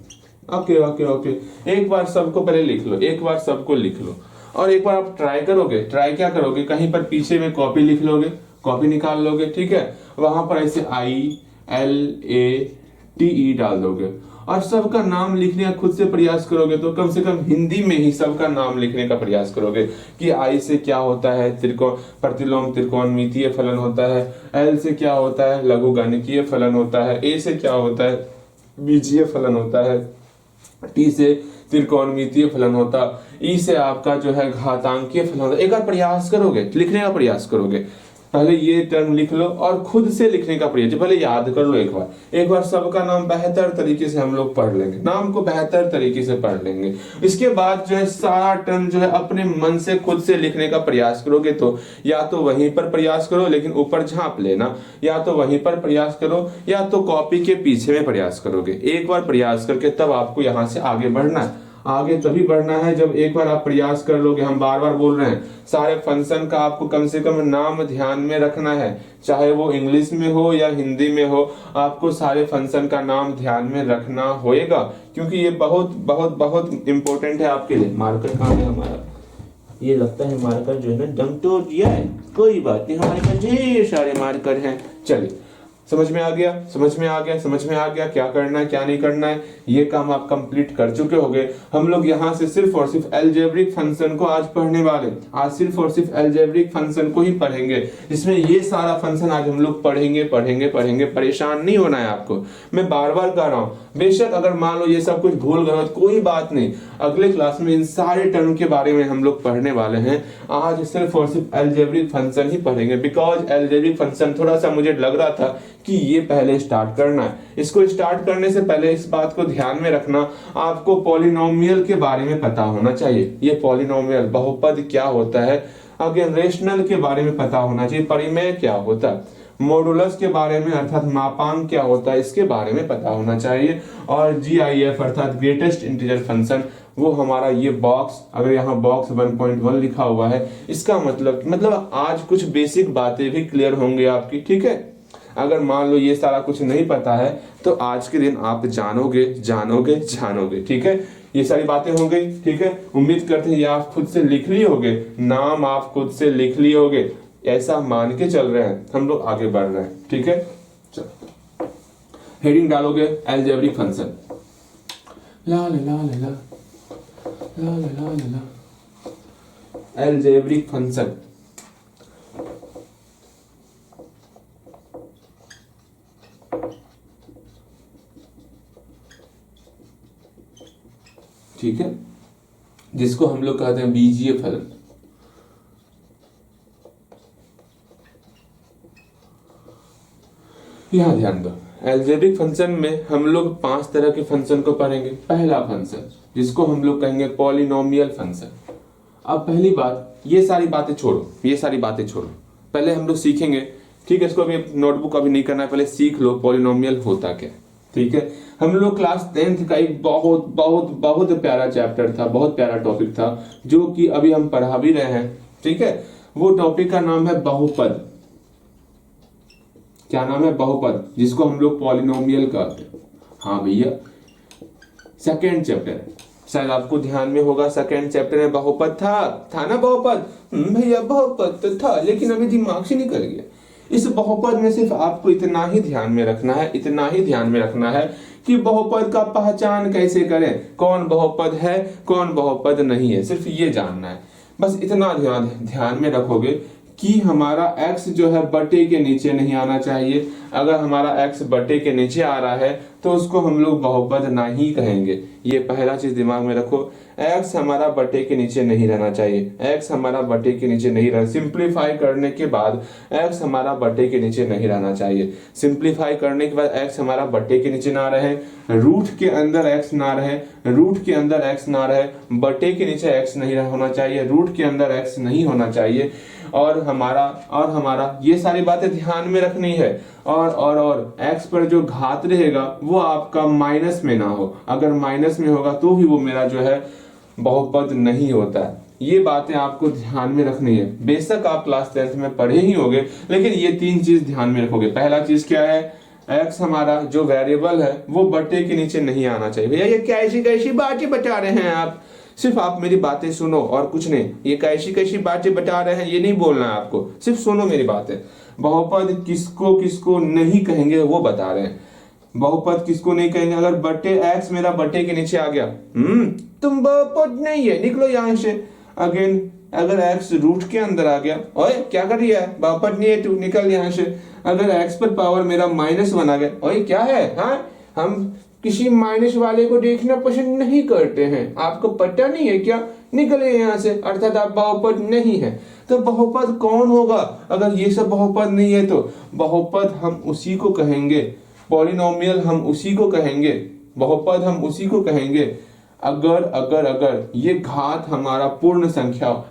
Okay okay okay. एक बार सबको पहले लिख लो, एक बार सबको लिख लो और एक बार आप ट्राई करोगे। ट्राई क्या करोगे? कहीं पर पीछे में कॉपी लिख लोगे, कॉपी निकाल लोगे, ठीक है। वहां पर ऐसे ILATE डाल दोगे और सबका नाम लिखने का खुद से प्रयास करोगे। तो कम से कम हिंदी में ही सबका नाम लिखने का प्रयास करोगे कि आई से क्या होता है? प्रतिलोम त्रिकोणमितीय फलन होता है। एल से क्या होता है? लघु गणकीय फलन होता है। ए से क्या होता है? बीजीय फलन होता है। टी से त्रिकोणमितीय फलन होता। ई से आपका जो है घातांकीय फलन होता। एक बार प्रयास करोगे, लिखने का प्रयास करोगे, पहले ये टर्म लिख लो और खुद से लिखने का प्रयास, पहले याद कर लो एक बार सबका नाम बेहतर तरीके से हम लोग पढ़ लेंगे, नाम को बेहतर तरीके से पढ़ लेंगे। इसके बाद जो है सारा टर्म जो है अपने मन से खुद से लिखने का प्रयास करोगे। तो या तो वहीं पर प्रयास करो लेकिन ऊपर झांप लेना, या तो वहीं पर प्रयास करो, या तो कॉपी के पीछे में प्रयास करोगे। एक बार प्रयास करके तब आपको यहाँ से आगे बढ़ना है। आगे तभी बढ़ना है जब एक बार आप प्रयास कर लोगे। हम बार बार बोल रहे हैं, सारे फंक्शन का आपको कम से कम नाम ध्यान में रखना है, चाहे वो इंग्लिश में हो या हिंदी में हो, आपको सारे फंक्शन का नाम ध्यान में रखना होएगा, क्योंकि ये बहुत बहुत बहुत इंपॉर्टेंट है आपके लिए। मार्कर कहाँ है हमारा? ये लगता है मार्कर जो है ना दम तोड़ दिया है, कोई बात नहीं, हमारे पास ढेर सारे मार्कर हैं। चलिए, समझ में आ गया, समझ में आ गया, समझ में आ गया क्या करना है क्या नहीं करना है। ये काम आप कंप्लीट कर चुके होंगे। हम लोग यहाँ से सिर्फ और सिर्फ अलजेब्रिक फंक्शन को आज पढ़ने वाले, आज सिर्फ और सिर्फ अलजेब्रिक फंक्शन को ही पढ़ेंगे, जिसमें ये सारा फंक्शन आज हम लोग पढ़ेंगे पढ़ेंगे पढ़ेंगे। परेशान नहीं होना है आपको, मैं बार बार कह रहा हूँ। बेशक अगर मान लो ये सब कुछ भूल गए तो कोई बात नहीं, अगले क्लास में इन सारे टर्म के बारे में हम लोग पढ़ने वाले हैं। आज सिर्फ और सिर्फ अलजेब्रिक फंक्शन ही पढ़ेंगे, बिकॉज अलजेब्रिक फंक्शन थोड़ा सा मुझे लग रहा था कि ये पहले स्टार्ट करना है। इसको स्टार्ट करने से पहले इस बात को ध्यान में रखना, आपको पॉलिनोमियल के बारे में पता होना चाहिए। ये पॉलिनोमियल बहुपद क्या होता है, अगेन रेशनल के बारे में पता होना चाहिए, परिमेय क्या होता है, मॉडुलस के बारे में अर्थात मापांक क्या होता है इसके बारे में पता होना चाहिए। और GIF अर्थात ग्रेटेस्ट इंटीजर फंक्शन, वो हमारा ये बॉक्स, अगर यहाँ बॉक्स 1.1 लिखा हुआ है, इसका मतलब आज कुछ बेसिक बातें भी क्लियर होंगे आपकी, ठीक है। अगर मान लो ये सारा कुछ नहीं पता है तो आज के दिन आप जानोगे जानोगे जानोगे, ठीक है। ये सारी बातें हो गई, ठीक है। उम्मीद करते हैं ये आप खुद से लिख लिए होगे, नाम आप खुद से लिख लिए होगे, ऐसा मान के चल रहे हैं, हम लोग आगे बढ़ रहे हैं, ठीक है। चलो, हेडिंग डालोगे अलजेब्रिक फंक्शन, ला ला ला ला ला ला ला ला अलजेब्रिक फंक्शन। ठीक है, जिसको हम लोग कहते हैं बीजीय फलन। यहां ध्यान दो, अलजेब्रिक फंक्शन में हम लोग 5 तरह के फंक्शन को पढ़ेंगे। पहला फंक्शन जिसको हम लोग कहेंगे पॉलिनोमियल फंक्शन। अब पहली बात, ये सारी बातें छोड़ो, ये सारी बातें छोड़ो, पहले हम लोग सीखेंगे, ठीक है। इसको अभी नोटबुक अभी नहीं करना है, पहले सीख लो पॉलिनोमियल होता क्या, ठीक है। हम लोग क्लास 10th का एक बहुत बहुत बहुत प्यारा चैप्टर था, बहुत प्यारा टॉपिक था, जो कि अभी हम पढ़ा भी रहे हैं, ठीक है। वो टॉपिक का नाम है बहुपद। क्या नाम है? बहुपद, जिसको हम लोग पॉलिनोमियल कहते हैं। हाँ भैया, सेकेंड चैप्टर, शायद आपको ध्यान में होगा, सेकेंड चैप्टर में बहुपद था ना बहुपद? भैया बहुपद तो था, लेकिन अभी दिमाग से निकल गया। इस बहुपद में सिर्फ आपको इतना ही ध्यान में रखना है, इतना ही ध्यान में रखना है कि बहुपद का पहचान कैसे करें, कौन बहुपद है कौन बहुपद नहीं है, सिर्फ ये जानना है। बस इतना ध्यान में रखोगे कि हमारा x जो है बटे के नीचे नहीं आना चाहिए। अगर हमारा x बटे के नीचे आ रहा है तो उसको हम लोग बहुपद नहीं कहेंगे। ये पहला चीज दिमाग में रखो, x हमारा बटे के नीचे नहीं रहना चाहिए, x हमारा बटे के नीचे नहीं रहना। सिंप्लीफाई करने के बाद x हमारा बटे के नीचे नहीं रहना चाहिए। सिंप्लीफाई करने के बाद x हमारा बटे के नीचे ना रहे, रूट के अंदर x ना रहे, रूट के अंदर x ना रहे, बटे के नीचे x नहीं होना चाहिए, रूट के अंदर x नहीं होना चाहिए। और हमारा ये सारी बातें ध्यान में रखनी है। और x पर जो घात रहेगा वो आपका माइनस में ना हो, अगर माइनस में होगा तो भी वो मेरा जो है बहुपद नहीं होता है। ये बातें आपको ध्यान में रखनी है। बेशक आप क्लास 10th में पढ़े ही होंगे, लेकिन ये 3 चीज ध्यान में रखोगे। पहला चीज क्या है, x हमारा जो वेरिएबल है वो बटे के नीचे नहीं आना चाहिए। भैया ये कैसी कैसी बातें बता रहे हैं आप, सिर्फ आप मेरी बातें सुनो और कुछ नहीं। ये कैसी कैसी बातें बता रहे हैं ये नहीं बोलना है आपको, सिर्फ सुनो मेरी बातें। बहुपद किसको किसको नहीं कहेंगे वो बता रहे हैं। बहुपद किसको नहीं कहेंगे, अगर बटे x मेरा बटे के नीचे आ गया, तुम बहुपद नहीं है, निकलो यहां से। अगेन अगर x रूट के अंदर आ गया, ओए क्या कर रही है, बहुपद नहीं है तू, निकल यहां से। अगर x पर पावर मेरा -1 आ गया, ओए क्या है, हाँ हम किसी माइनस वाले को देखना पसंद नहीं करते हैं, आपको पता नहीं है क्या, निकले यहाँ से, अर्थात आप बहुपद नहीं है। तो बहुपद कौन होगा? अगर ये सब बहुपद नहीं है तो बहुपद हम उसी को कहेंगे, पॉलिनोमियल हम उसी को कहेंगे, बहुपद हम उसी को कहेंगे अगर ये घात हमारा पूर्ण संख्या हो।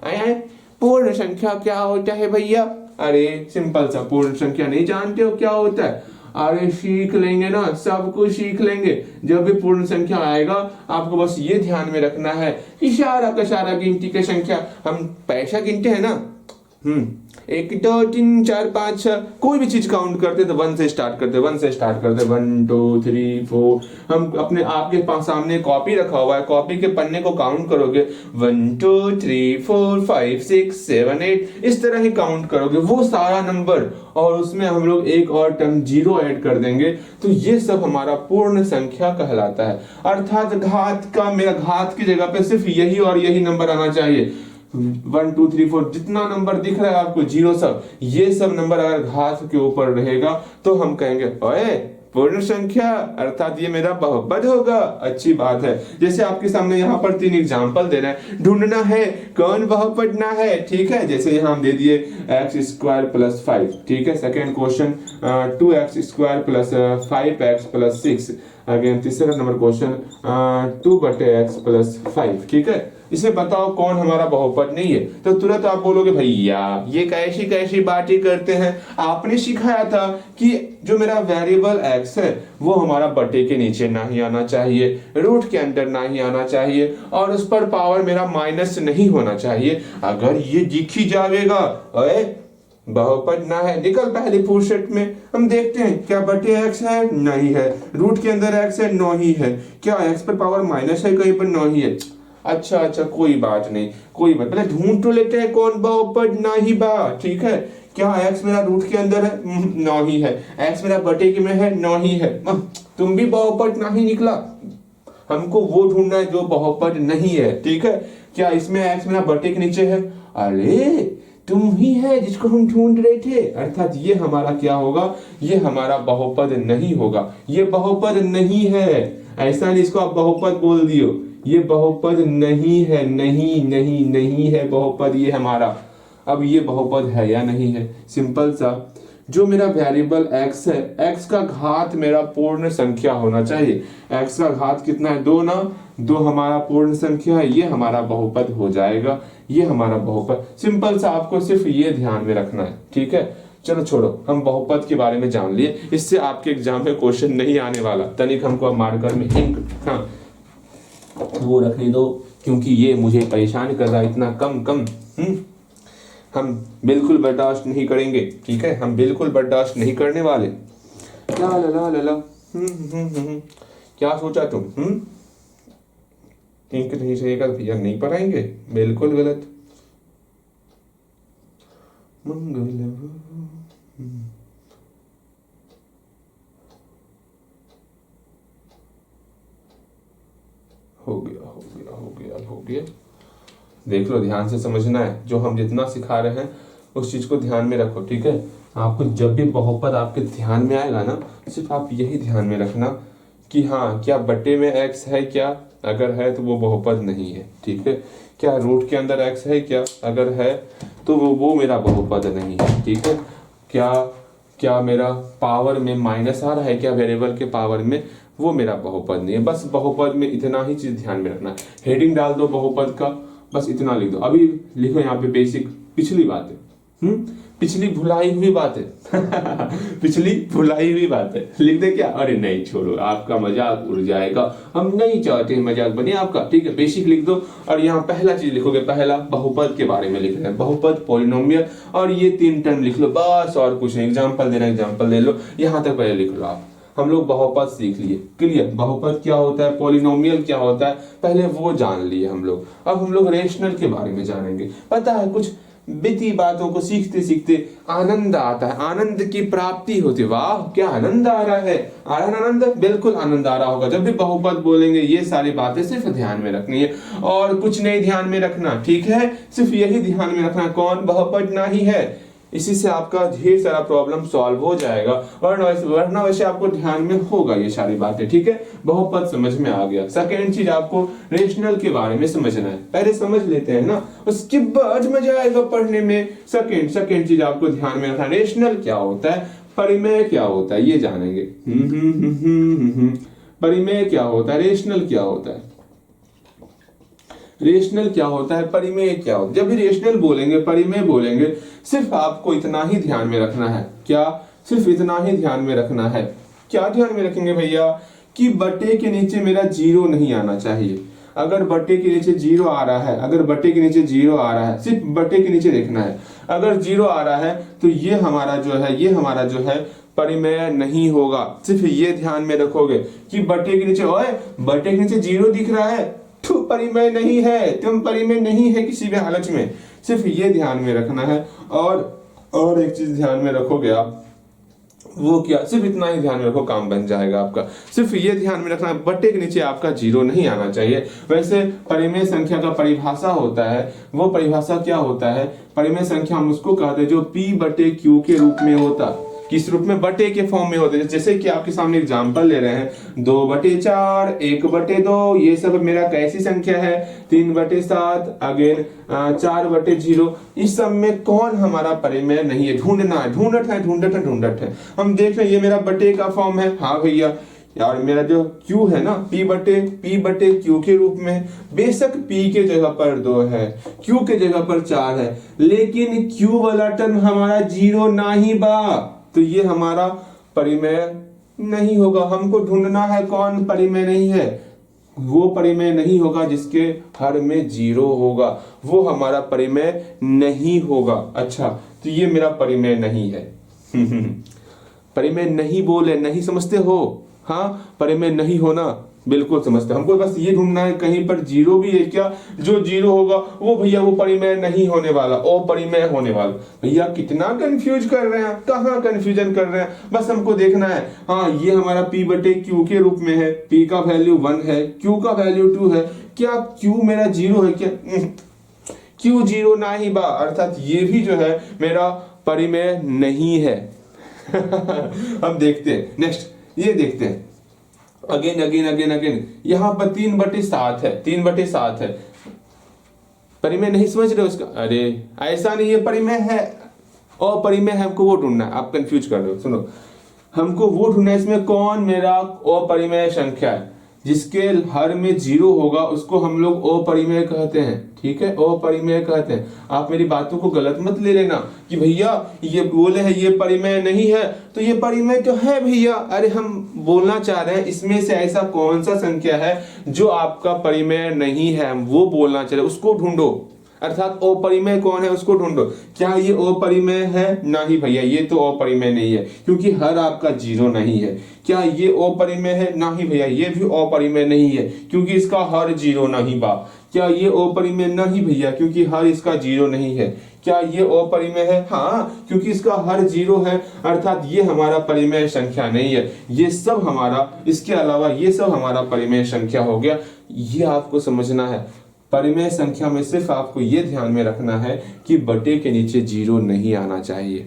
पूर्ण संख्या क्या होता है भैया? अरे सिंपल सा, पूर्ण संख्या नहीं जानते हो क्या होता है? अरे सीख लेंगे ना, सब कुछ सीख लेंगे। जब भी पूर्ण संख्या आएगा आपको बस ये ध्यान में रखना है कि सारा का सारा गिनती का संख्या, हम पैसा गिनते हैं ना, 1 2 3 4 5 6, कोई भी चीज काउंट करते तो 1 से स्टार्ट करते, 1 से स्टार्ट करते, 1 2 3 4। हम अपने आपके पास सामने कॉपी रखा हुआ है, कॉपी के पन्ने को काउंट करोगे 1 2 3 4 5 6 7 8, इस तरह ही काउंट करोगे वो सारा नंबर, और उसमें हम लोग एक और टर्म 0 ऐड कर देंगे, तो ये सब हमारा पूर्ण संख्या कहलाता है। अर्थात घात का, मेरा घात की जगह पे सिर्फ यही और यही नंबर आना चाहिए। 1 2 3 4 जितना नंबर दिख रहा है आपको 0 सब, ये सब नंबर अगर घात के ऊपर रहेगा तो हम कहेंगे ओए पूर्ण संख्या, अर्थात ये मेरा बहुपद होगा। अच्छी बात है। जैसे आपके सामने यहाँ पर 3 एग्जाम्पल दे रहे हैं, ढूंढना है कौन बहुपद ना है, ठीक है। जैसे यहाँ हम दे दिए x² + 5, ठीक है। Second question 2x² + 5x + 6। Again तीसरा नंबर क्वेश्चन 2/x + 5, ठीक है। इसे बताओ कौन हमारा बहुपद नहीं है, तो तुरंत आप बोलोगे भैया ये कैसी कैसी बातें करते हैं। आपने सिखाया था कि जो मेरा वेरिएबल x है वो हमारा बटे के नीचे ना ही आना चाहिए, रूट के अंदर ना ही आना चाहिए, और उस पर पावर मेरा माइनस नहीं होना चाहिए। अगर ये दिख ही जाएगा ओए बहुपद ना है, निकल पहले फुर्सत में। हम देखते हैं क्या बटे x है, नहीं है। रूट के अंदर x है, नहीं है। क्या x पर पावर माइनस है, कहीं पर नहीं है। अच्छा कोई बात नहीं, कोई बात, पहले ढूंढ तो लेते हैं कौन बहुपद ना ही बा, ठीक है। क्या x मेरा रूट के अंदर है, नहीं है। x मेरा बटे के में है, नहीं है। तुम भी बहुपद नहीं निकला। हमको वो ढूंढना है जो बहुपद नहीं है, ठीक है। क्या इसमें x मेरा बटे के नीचे है, अरे तुम ही है जिसको हम ढूंढ रहे थे। अर्थात ये हमारा क्या होगा, ये हमारा बहुपद नहीं होगा, ये बहुपद नहीं है। ऐसा नहीं इसको आप बहुपद बोल दियो, ये बहुपद नहीं है, नहीं है बहुपद ये हमारा। अब ये बहुपद है या नहीं है, सिंपल सा। जो मेरा वेरिएबल x है, x का घात मेरा पूर्ण संख्या होना चाहिए। x का घात कितना है, 2 ना, 2 हमारा पूर्ण संख्या है, ये हमारा बहुपद हो जाएगा, ये हमारा बहुपद। सिंपल सा, आपको सिर्फ ये ध्यान में रखना है, ठीक है। चलो छोड़ो, हम बहुपद के बारे में जान लिए, इससे आपके एग्जाम में क्वेश्चन नहीं आने वाला। तनिक हमको अब मार्कर में इंक वो रखने दो, क्योंकि ये मुझे परेशान कर रहा है इतना कम। हम बिल्कुल बर्दाश्त नहीं करेंगे, ठीक है। हम बिल्कुल बर्दाश्त नहीं करने वाले। ला ला ला ला ला क्या सोचा तुम, इंक नहीं रहेगा भैया नहीं पढ़ाएंगे, बिल्कुल गलत। मंगल हो गया। देख लो, ध्यान से समझना है। जो हम जितना सिखा रहे हैं उस चीज को ध्यान में रखो, ठीक है। आपको जब भी बहुपद आपके ध्यान में आएगा ना, सिर्फ आप यही ध्यान में रखना कि हाँ, क्या बटे में x है क्या, अगर है तो वो बहुपद नहीं है, ठीक है। क्या रूट के अंदर x है क्या, अगर है तो वो मेरा बहुपद नहीं है, ठीक है। क्या मेरा पावर में माइनस आ रहा है क्या, वेरिएबल के पावर में, वो मेरा बहुपद नहीं है। बस बहुपद में इतना ही चीज ध्यान में रखना है। हेडिंग डाल दो बहुपद का, बस इतना लिख दो। अभी लिखो यहाँ पे बेसिक पिछली बात है, पिछली भुलाई हुई बात है पिछली भुलाई हुई बात है, लिख दे क्या। अरे नहीं छोड़ो, आपका मजाक उड़ जाएगा, हम नहीं चाहते मजाक बने आपका, ठीक है। बेसिक लिख दो, और यहाँ पहला चीज लिखोगे, पहला बहुपद के बारे में लिख रहे हैं, बहुपद पॉलिनोमियल, और ये 3 टर्म लिख लो बस, और कुछ नहीं। एग्जाम्पल देना, एग्जाम्पल ले लो, यहाँ तक पहले लिख लो आप। हम लोग बहुपद सीख लिए, क्लियर। बहुपद क्या होता है, पॉलिनोमियल क्या होता है, पहले वो जान लिए हम लोग। अब हम लोग रेशनल के बारे में जानेंगे। पता है, कुछ बीती बातों को सीखते सीखते आनंद आता है, आनंद की प्राप्ति होती है। वाह क्या आनंद आ रहा है, आ रहा है आनंद, बिल्कुल आनंद आ रहा होगा। जब भी बहुपद बोलेंगे ये सारी बातें सिर्फ ध्यान में रखनी है, और कुछ नहीं ध्यान में रखना, ठीक है। सिर्फ यही ध्यान में रखना, कौन बहुपद नहीं है। इसी से आपका ढेर सारा प्रॉब्लम सॉल्व हो जाएगा, वरना वैसे आपको ध्यान में होगा ये सारी बातें, ठीक है। बहुपद समझ में आ गया। सेकेंड चीज आपको रेशनल के बारे में समझना है, पहले समझ लेते हैं ना, उसके बाद मजा आएगा पढ़ने में। सेकेंड चीज आपको ध्यान में रखना, रेशनल क्या होता है, परिमेय क्या होता है, ये जानेंगे। परिमेय क्या होता है, रेशनल क्या होता है, रेशनल क्या होता है, परिमेय क्या होता है। जब भी रेशनल बोलेंगे, परिमेय बोलेंगे, सिर्फ आपको इतना ही ध्यान में रखना है, क्या, सिर्फ इतना ही ध्यान में रखना है। क्या ध्यान में रखेंगे भैया कि बटे के नीचे मेरा जीरो नहीं आना चाहिए। अगर बटे के नीचे जीरो आ रहा है, अगर बटे के नीचे जीरो आ रहा है, सिर्फ बटे के नीचे देखना है। अगर जीरो आ रहा है तो ये हमारा जो है परिमेय नहीं होगा। सिर्फ ये ध्यान में रखोगे कि बटे के नीचे, ओए बटे के नीचे जीरो दिख रहा है, तुम परिमेय नहीं है, तुम परिमेय नहीं है किसी भी हालत में। सिर्फ ये ध्यान में रखना है। और एक चीज ध्यान में रखोगे आप, वो क्या, सिर्फ इतना ही ध्यान में रखो, काम बन जाएगा आपका। सिर्फ ये ध्यान में रखना, बटे के नीचे आपका जीरो नहीं आना चाहिए। वैसे परिमेय संख्या का परिभाषा होता है, वो परिभाषा क्या होता है, परिमेय संख्या हम उसको कहते हैं जो P बटे Q के रूप में होता। किस रूप में, बटे के फॉर्म में होते हैं। जैसे कि आपके सामने एग्जांपल ले रहे हैं 2/4, 1/2, ये सब मेरा कैसी संख्या है, 3/7, अगेन 4/0। इस सब में कौन हमारा परिमेय नहीं है, ढूंढना है, ढूंढट है। हम देख रहे हैं ये मेरा बटे का फॉर्म है, हाँ भैया। यार मेरा जो Q है ना, P बटे Q के रूप में, बेशक P के जगह पर 2 है, Q के जगह पर 4 है, लेकिन Q वाला टर्म हमारा जीरो नहीं बा, तो ये हमारा परिमेय नहीं होगा। हमको ढूंढना है कौन परिमेय नहीं है, वो परिमेय नहीं होगा जिसके हर में जीरो होगा, वो हमारा परिमेय नहीं होगा। अच्छा, तो ये मेरा परिमेय नहीं है। परिमेय नहीं बोले, नहीं समझते हो, हाँ परिमेय नहीं होना बिल्कुल समझते। हमको बस ये ढूंढना है कहीं पर जीरो भी है क्या, जो जीरो होगा वो भैया वो परिमेय नहीं होने वाला, अपरिमेय होने वाला। भैया कितना कंफ्यूज कर रहे हैं, कहाँ कंफ्यूजन कर रहे हैं, बस हमको देखना है। हाँ ये हमारा P बटे Q के रूप में है, P का वैल्यू 1 है, Q का वैल्यू 2 है, क्या Q मेरा जीरो है क्या, Q जीरो ना ही बा, अर्थात ये भी जो है मेरा परिमेय नहीं है। अब देखते हैं नेक्स्ट, ये देखते हैं अगेन यहां पर 3/7 है, 3/7 है, परिमेय नहीं समझ रहे हो उसका, अरे ऐसा नहीं, ये परिमेय है, अपरिमेय है, हमको वो ढूंढना है। आप कंफ्यूज कर रहे हो, सुनो, हमको वो ढूंढना है इसमें कौन मेरा अपरिमेय संख्या है, जिसके हर में जीरो होगा उसको हम लोग अपरिमेय कहते हैं। ठीक है, अपरिमेय कहते हैं। आप मेरी बातों को गलत मत ले लेना कि भैया ये बोले है ये परिमेय नहीं है, तो ये परिमेय तो है भैया। अरे हम बोलना चाह रहे हैं इसमें से ऐसा कौन सा संख्या है जो आपका परिमेय नहीं है, हम वो बोलना चाह रहे हैं, उसको ढूंढो। अर्थात अपरिमेय कौन है उसको ढूंढो। क्या ये अपरिमेय है, नहीं भैया ये तो अपरिमेय नहीं है, क्योंकि हर आपका जीरो नहीं है। क्या ये अपरिमेय है, नहीं भैया ये भी अपरिमेय नहीं है, क्योंकि इसका हर जीरो नहीं बा। क्या ये अपरिमेय, नहीं भैया क्योंकि हर इसका जीरो नहीं है। क्या ये अपरिमेय है, हाँ क्योंकि इसका हर जीरो है, अर्थात ये हमारा परिमेय संख्या नहीं है। ये सब हमारा, इसके अलावा ये सब हमारा परिमेय संख्या हो गया। ये आपको समझना है। परिमेय संख्या में सिर्फ आपको ये ध्यान में रखना है कि बटे के नीचे जीरो नहीं आना चाहिए।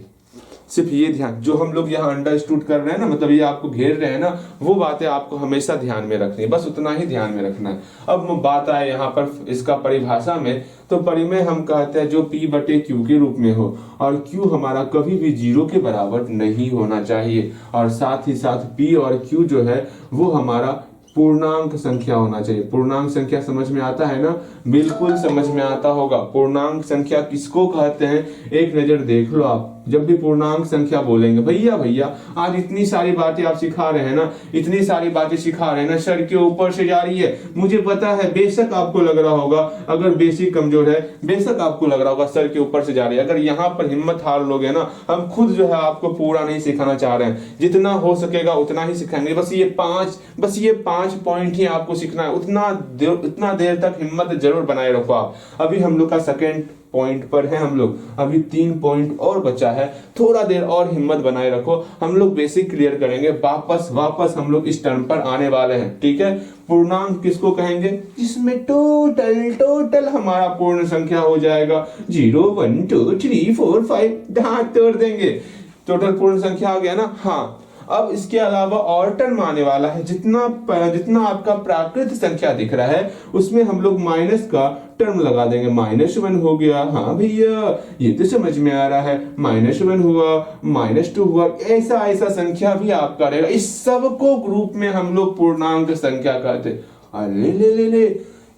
सिर्फ ये ध्यान, जो हम लोग यहाँ अंडरस्टूड कर रहे हैं ना, मतलब ये आपको घेर रहे हैं ना, वो बातें आपको हमेशा ध्यान में रखनी है, बस उतना ही ध्यान में रखना है। अब बात आए यहाँ पर इसका परिभाषा में, तो परिमेय हम कहते हैं जो P बटे Q के रूप में हो, और Q हमारा कभी भी जीरो के बराबर नहीं होना चाहिए, और साथ ही साथ P और Q जो है वो हमारा पूर्णांक संख्या होना चाहिए। पूर्णांक संख्या समझ में आता है ना, बिल्कुल समझ में आता होगा। पूर्णांक संख्या किसको कहते हैं, एक नजर देख लो आप। जब भी पूर्णांक संख्या बोलेंगे, भैया आज इतनी सारी बातें आप सिखा रहे हैं ना, इतनी सारी बातें सिखा रहे हैं ना, सर के ऊपर से जा रही है, मुझे पता है। बेशक आपको लग रहा होगा, अगर बेसिक कमजोर है, बेशक आपको लग रहा होगा सर के ऊपर से जा रही है। अगर यहाँ पर हिम्मत हार लोगे ना, हम खुद जो है आपको पूरा नहीं सिखाना चाह रहे हैं, जितना हो सकेगा उतना ही सिखाएंगे। बस ये पांच पॉइंट ही आपको सीखना है। उतना देर तक हिम्मत जरूर बनाए रखो आप। अभी हम लोग का सेकेंड पॉइंट पर है हम लोग, अभी 3 पॉइंट और बचा है, थोड़ा देर और हिम्मत बनाए रखो। हम लोग बेसिक क्लियर करेंगे, वापस हम लोग इस टर्म पर आने वाले हैं। ठीक है, पूर्णांक किसको कहेंगे, जिसमें टोटल हमारा पूर्ण संख्या हो जाएगा 0 1 2 3 4 5, दांत तोड़ देंगे, टोटल पूर्ण संख्या आ गया ना। हाँ, अब इसके अलावा और टर्म आने वाला है, जितना आपका प्राकृत संख्या दिख रहा है उसमें हम लोग माइनस का टर्म लगा देंगे। -1 हो गया, हाँ भैया ये तो समझ में आ रहा है। -1 हुआ, -2 हुआ, ऐसा संख्या भी आपका रहेगा। इस सब को ग्रुप में हम लोग पूर्णांक संख्या कहते। अरे ले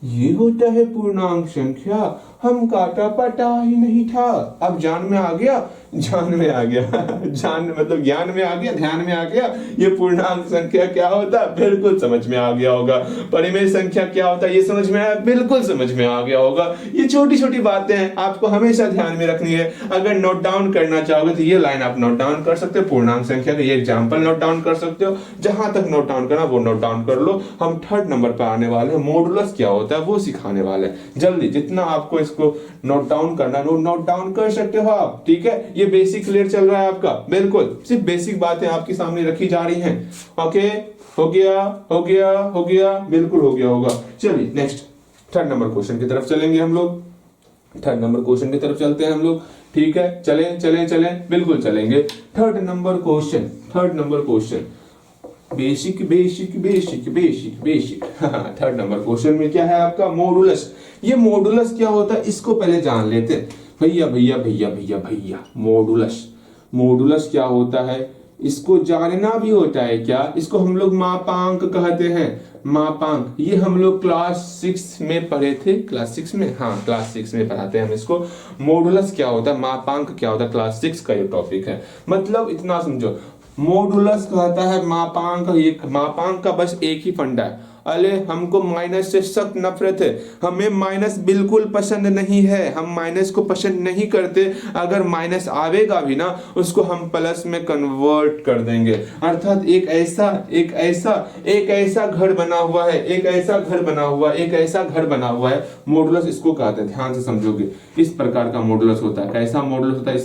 ये होता है पूर्णांक संख्या। हम काटा पटा ही नहीं था। अब जान में आ गया, जान में आ गया जान मतलब ज्ञान में आ गया, ध्यान में आ गया। ये पूर्णांक संख्या क्या होता है, बिल्कुल समझ में आ गया होगा। परिमेय संख्या क्या होता है, ये समझ में आया, बिल्कुल समझ में आ गया होगा। ये छोटी छोटी बातें हैं, आपको हमेशा ध्यान में रखनी है। अगर नोट डाउन करना चाहोगे तो ये लाइन आप नोट डाउन कर सकते हो, पूर्णांक संख्या का ये एग्जाम्पल नोट डाउन कर सकते हो। जहां तक नोट डाउन करना वो नोट डाउन कर लो। हम थर्ड नंबर पर आने वाले हैं, मॉडुलस क्या होता है वो सिखाने वाले हैं। जल्दी जितना आपको इसको नोट डाउन करना नोट डाउन कर सकते हो आप, ठीक है। ये बेसिक क्लियर चल रहा है आपका, बिल्कुल सिर्फ बेसिक बातें आपके सामने रखी जा रही हैं। ओके, हो गया हो गया हो गया, बिल्कुल हो गया होगा। चलिए नेक्स्ट थर्ड नंबर क्वेश्चन की तरफ चलेंगे हम लोग। थर्ड नंबर क्वेश्चन की तरफ चलते हैं हम लोग, ठीक है। चलें चलें चलें, बिल्कुल चलेंगे। Third number question, third number question, basic basic basic basic basic third number question में क्या है आपका, मॉडुलस। ये मॉडुलस क्या होता है इसको पहले जान लेते हैं। भैया भैया भैया भैया भैया, मॉडुलस, मॉडुलस क्या होता है इसको जानना भी होता है क्या। इसको हम लोग मापांक कहते हैं, मापांक। ये हम लोग क्लास 6 में पढ़े थे, क्लास 6 में, हाँ क्लास 6 में पढ़ाते हैं हम इसको। मॉडुलस क्या होता है, मापांक क्या होता है, क्लास 6 का ये टॉपिक है। मतलब इतना समझो, मॉडुलस कहता है मापांक। एक मापांक का बस एक ही फंडा है, अरे हमको माइनस से सख्त नफरत है, हमें माइनस बिल्कुल पसंद नहीं है, हम माइनस को पसंद नहीं करते। अगर माइनस आवेगा भी ना उसको हम प्लस में कन्वर्ट कर देंगे। अर्थात एक ऐसा घर बना हुआ है, एक ऐसा घर बना हुआ, एक ऐसा घर बना हुआ है, मॉडुलस इसको कहते हैं। ध्यान से समझोगे, इस प्रकार का मॉडुलस होता है। कैसा मॉडुलस होता है,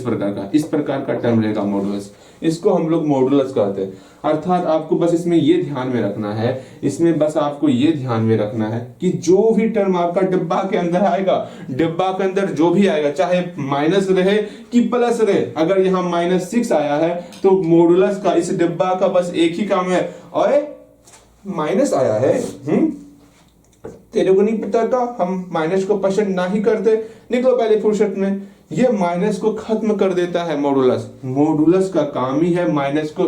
इस प्रकार का टर्म रहेगा मॉडुलस, इसको हम लोग मॉडुलस कहते हैं। अर्थात आपको बस इसमें ये ध्यान में रखना है, इसमें बस आपको ये ध्यान में रखना है कि जो भी टर्म आपका डिब्बा के अंदर आएगा, डिब्बा के अंदर जो भी आएगा, चाहे माइनस रहे कि प्लस रहे, अगर यहाँ -6 आया है तो मॉडुलस का इस डिब्बा का बस एक ही काम है, ओए माइनस आया है, तेरे को नहीं पता था हम माइनस को पसंद ना ही करते, निकलो पहले फुर्सत में। ये माइनस को खत्म कर देता है मॉडुलस। मॉडुलस का काम ही है माइनस को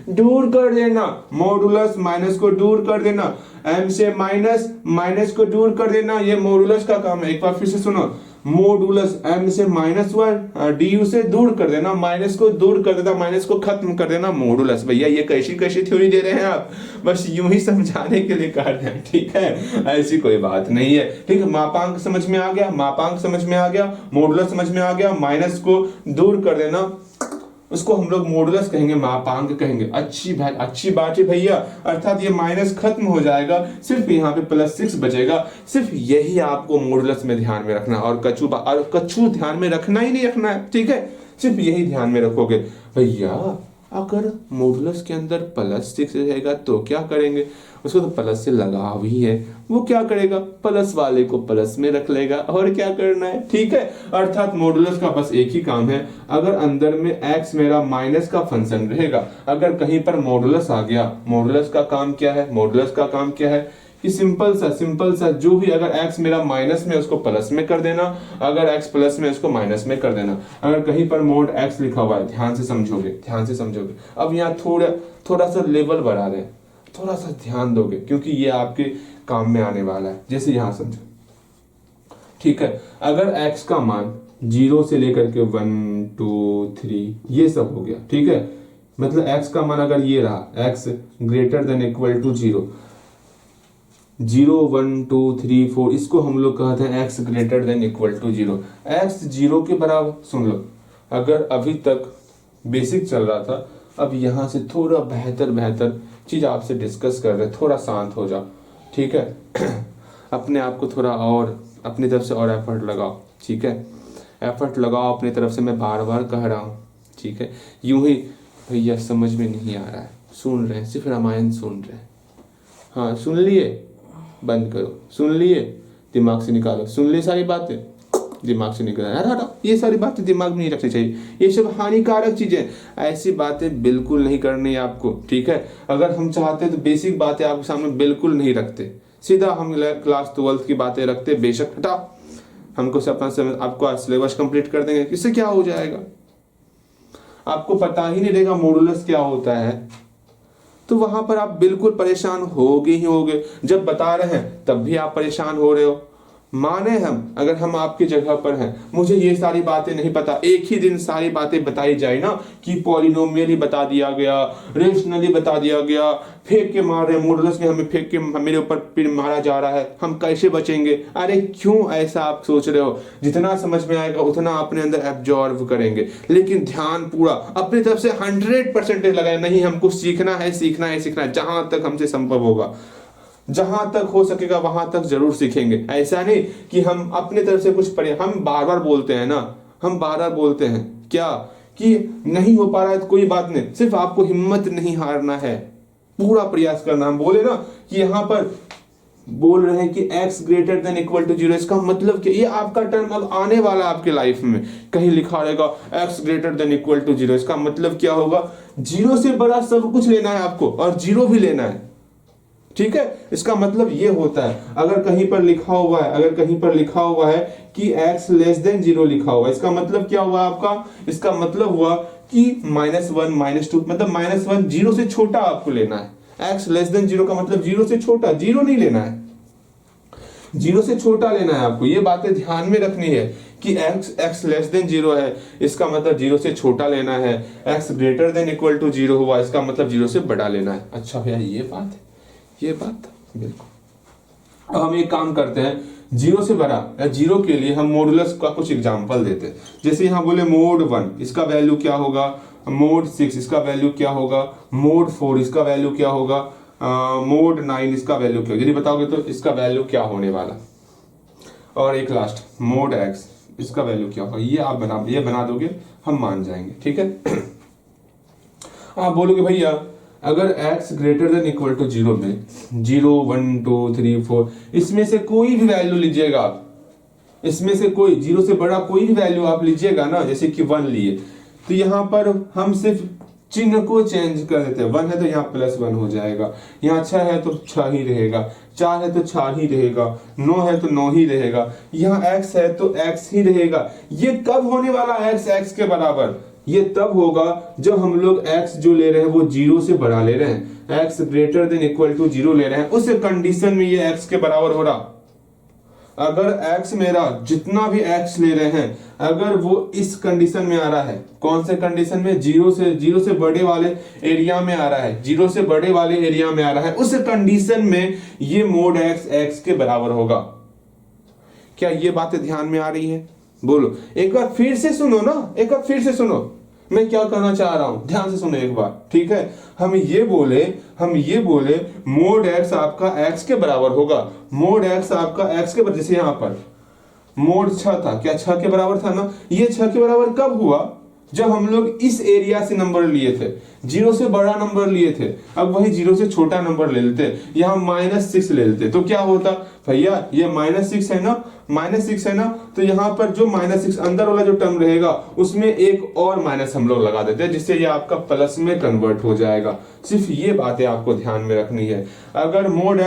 दूर कर देना, मॉडुलस माइनस को दूर कर देना, m से माइनस को दूर कर देना, ये मॉडुलस का काम है। एक बार फिर से सुनो, मॉडुलस m से -1 du से दूर कर देना, माइनस को दूर कर देना, माइनस को खत्म कर देना, मॉडुलस। भैया ये कैसी कैसी थ्योरी दे रहे हैं आप, बस यूं ही समझाने के लिए कर रहे हैं, ठीक है, ऐसी कोई बात नहीं है, ठीक है। मापांक समझ में आ गया, मापांक समझ में आ गया, मॉडुलस समझ में आ गया, माइनस को दूर कर देना, उसको हम लोग मॉडुलस कहेंगे, मापांक कहेंगे। अच्छी बात है भैया। अर्थात ये माइनस खत्म हो जाएगा, सिर्फ यहाँ पे +6 बचेगा। सिर्फ यही आपको मॉडुलस में ध्यान में रखना, और कछु ध्यान में रखना ही नहीं रखना है, ठीक है, सिर्फ यही ध्यान में रखोगे। भैया अगर मॉडुलस के अंदर +6 रहेगा तो क्या करेंगे, उसको तो प्लस से लगाव ही है, वो क्या करेगा, प्लस वाले को प्लस में रख लेगा, और क्या करना है, ठीक है। अर्थात मॉडुलस का बस एक ही काम है, अगर अंदर में x मेरा माइनस का फंक्शन रहेगा, अगर कहीं पर मॉडुलस आ गया, मॉडुलस का काम क्या है, मॉडुलस का काम क्या है कि सिंपल सा जो भी, अगर x मेरा माइनस में उसको प्लस में कर देना, अगर x प्लस में उसको माइनस में कर देना। अगर कहीं पर मोड x लिखा हुआ है, ध्यान से समझोगे। अब यहाँ थोड़ा सा लेवल बढ़ा रहे हैं, थोड़ा सा ध्यान दोगे क्योंकि ये आपके काम में आने वाला है। जैसे यहां समझो, ठीक है, अगर x का मान 0 से लेकर के 1 2 3 ये सब हो गया, ठीक है, मतलब x का मान अगर ये रहा, x > 0, 0 1 2 3 4, इसको हम लोग कहते हैं x > 0, x 0 के बराबर। सुन लो, अगर अभी तक बेसिक चल रहा था, अब यहां से थोड़ा बेहतर चीज आपसे डिस्कस कर रहे, थोड़ा शांत हो जाओ, ठीक है। अपने आप को थोड़ा और अपनी तरफ से और एफर्ट लगाओ, ठीक है, एफर्ट लगाओ अपनी तरफ से, मैं बार कह रहा हूँ, ठीक है। यूं ही भैया समझ में नहीं आ रहा है, सुन रहे हैं, सिर्फ रामायण सुन रहे हैं, हाँ सुन लिए, बंद करो, सुन लिए दिमाग से निकालो, सुन लिए सारी बातें दिमाग से निकल, हटा, ये सारी बातें दिमाग में नहीं रखनी चाहिए, ये सब हानिकारक चीजें, ऐसी बातें बिल्कुल नहीं करनी है आपको, ठीक है। अगर हम चाहते तो बेसिक बातें आपके सामने बिल्कुल नहीं रखते, सीधा हम क्लास 12 की बातें रखते, बेशक हटा, हमको आपको सिलेबस कंप्लीट कर देंगे, इससे क्या हो जाएगा, आपको पता ही नहीं रहेगा मॉडुलस क्या होता है, तो वहां पर आप बिल्कुल परेशान होगे ही होगे। जब बता रहे हैं तब भी आप परेशान हो रहे हो, माने हम, अगर हम आपकी जगह पर हैं, मुझे ये सारी बातें नहीं पता, एक ही दिन सारी बातें बताई जाए ना कि पॉलिनोमियली बता दिया गया, रेशनली बता दिया गया, फेंक के मार रहे, मॉडुलस में हमें फेंक के मेरे ऊपर फिर मारा जा रहा है, हम कैसे बचेंगे? अरे क्यों ऐसा आप सोच रहे हो? जितना समझ में आएगा उतना अपने अंदर एब्जॉर्व करेंगे, लेकिन ध्यान पूरा अपनी तरफ से 100% लगाए। नहीं, हमको सीखना है, सीखना है, सीखना है, जहां तक हमसे संभव होगा, जहां तक हो सकेगा वहां तक जरूर सीखेंगे। ऐसा नहीं कि हम अपने तरफ से कुछ पढ़े, हम बार बार बोलते हैं ना, हम बार बार बोलते हैं क्या कि नहीं हो पा रहा है तो कोई बात नहीं, सिर्फ आपको हिम्मत नहीं हारना है, पूरा प्रयास करना। हम बोले ना कि यहां पर बोल रहे हैं कि x greater than equal to 0, इसका मतलब कि ये आपका टर्म अब आने वाला आपके लाइफ में कहीं लिखा रहेगा x greater than equal to 0, इसका मतलब क्या होगा? 0 से बड़ा सब कुछ लेना है आपको और 0 भी लेना है, ठीक है? इसका मतलब ये होता है, अगर कहीं पर लिखा हुआ है, अगर कहीं पर लिखा हुआ है कि x लेस देन 0 लिखा हुआ है, इसका मतलब क्या हुआ आपका? इसका मतलब हुआ कि -1 -2, मतलब -1 0 से छोटा आपको लेना है। x लेस देन 0 का मतलब 0 से छोटा, 0 नहीं लेना है, 0 से छोटा लेना है आपको। ये बातें ध्यान में रखनी है कि x लेस देन 0 है, इसका मतलब 0 से छोटा लेना है। x greater than equal to 0 हुआ, इसका मतलब 0 से बड़ा लेना है। अच्छा भैया, ये बात है, ये बात बिल्कुल। अब हम एक काम करते हैं, 0 से बड़ा या 0 के लिए हम मॉडुलस का कुछ एग्जांपल देते हैं। जैसे यहाँ बोले मोड 1, इसका वैल्यू क्या होगा? मोड 6, इसका वैल्यू क्या होगा? मोड 4, इसका वैल्यू क्या होगा? मोड 9, इसका वैल्यू क्या? यदि बताओगे तो इसका वैल्यू क्या होने वाला? और एक लास्ट मोड x, इसका वैल्यू क्या होगा? ये आप बना दोगे, हम मान जाएंगे, ठीक है? आप बोलोगे भैया अगर x greater than equal to 0 में 0 1 2 3 4 इसमें से कोई भी वैल्यू लीजिएगा आप, इसमें से कोई 0 से बड़ा कोई भी वैल्यू आप लीजिएगा ना, जैसे कि 1 लिए, तो यहां पर हम सिर्फ चिन्ह को चेंज कर देते हैं। 1 है तो यहाँ +1 हो जाएगा, यहाँ 6 है तो 6 ही रहेगा, 4 है तो 4 ही रहेगा, 9 है तो 9 ही रहेगा, यहाँ x है तो x ही रहेगा। ये कब होने वाला x के बराबर? ये तब होगा जब हम लोग x जो ले रहे हैं वो 0 से बड़ा ले रहे हैं, x greater than equal to 0 ले रहे हैं, उस कंडीशन में ये x के बराबर हो रहा। अगर x मेरा जितना भी x ले रहे हैं, अगर वो इस कंडीशन में आ रहा है, कौन से कंडीशन में? 0 से बड़े वाले एरिया में आ रहा है, 0 से बड़े वाले एरिया में आ रहा है, उस कंडीशन में ये मोड x के बराबर होगा। क्या ये बातें ध्यान में आ रही है? बोलो एक बार फिर से सुनो ना, एक बार फिर से सुनो मैं क्या कहना चाह रहा हूं, ध्यान से सुनो एक बार, ठीक है? हम ये बोले मोड x आपका x के बराबर होगा, मोड x आपका x के बराबर। जैसे यहां पर मोड 6 था, क्या 6 के बराबर था ना? ये 6 के बराबर कब हुआ? जब हम लोग इस एरिया से नंबर लिए थे, 0 से बड़ा नंबर लिए थे, अब वही 0 से छोटा नंबर ले लेते, यहाँ -6 ले लेते, तो क्या होता भैया? ये -6 है ना, -6 है ना, तो यहाँ पर जो -6 अंदर वाला जो टर्म रहेगा उसमें एक और माइनस हम लोग लगा देते हैं, जिससे ये आपका प्लस में कन्वर्ट हो जाएगा। सिर्फ ये बातें आपको ध्यान में रखनी है। अगर मोड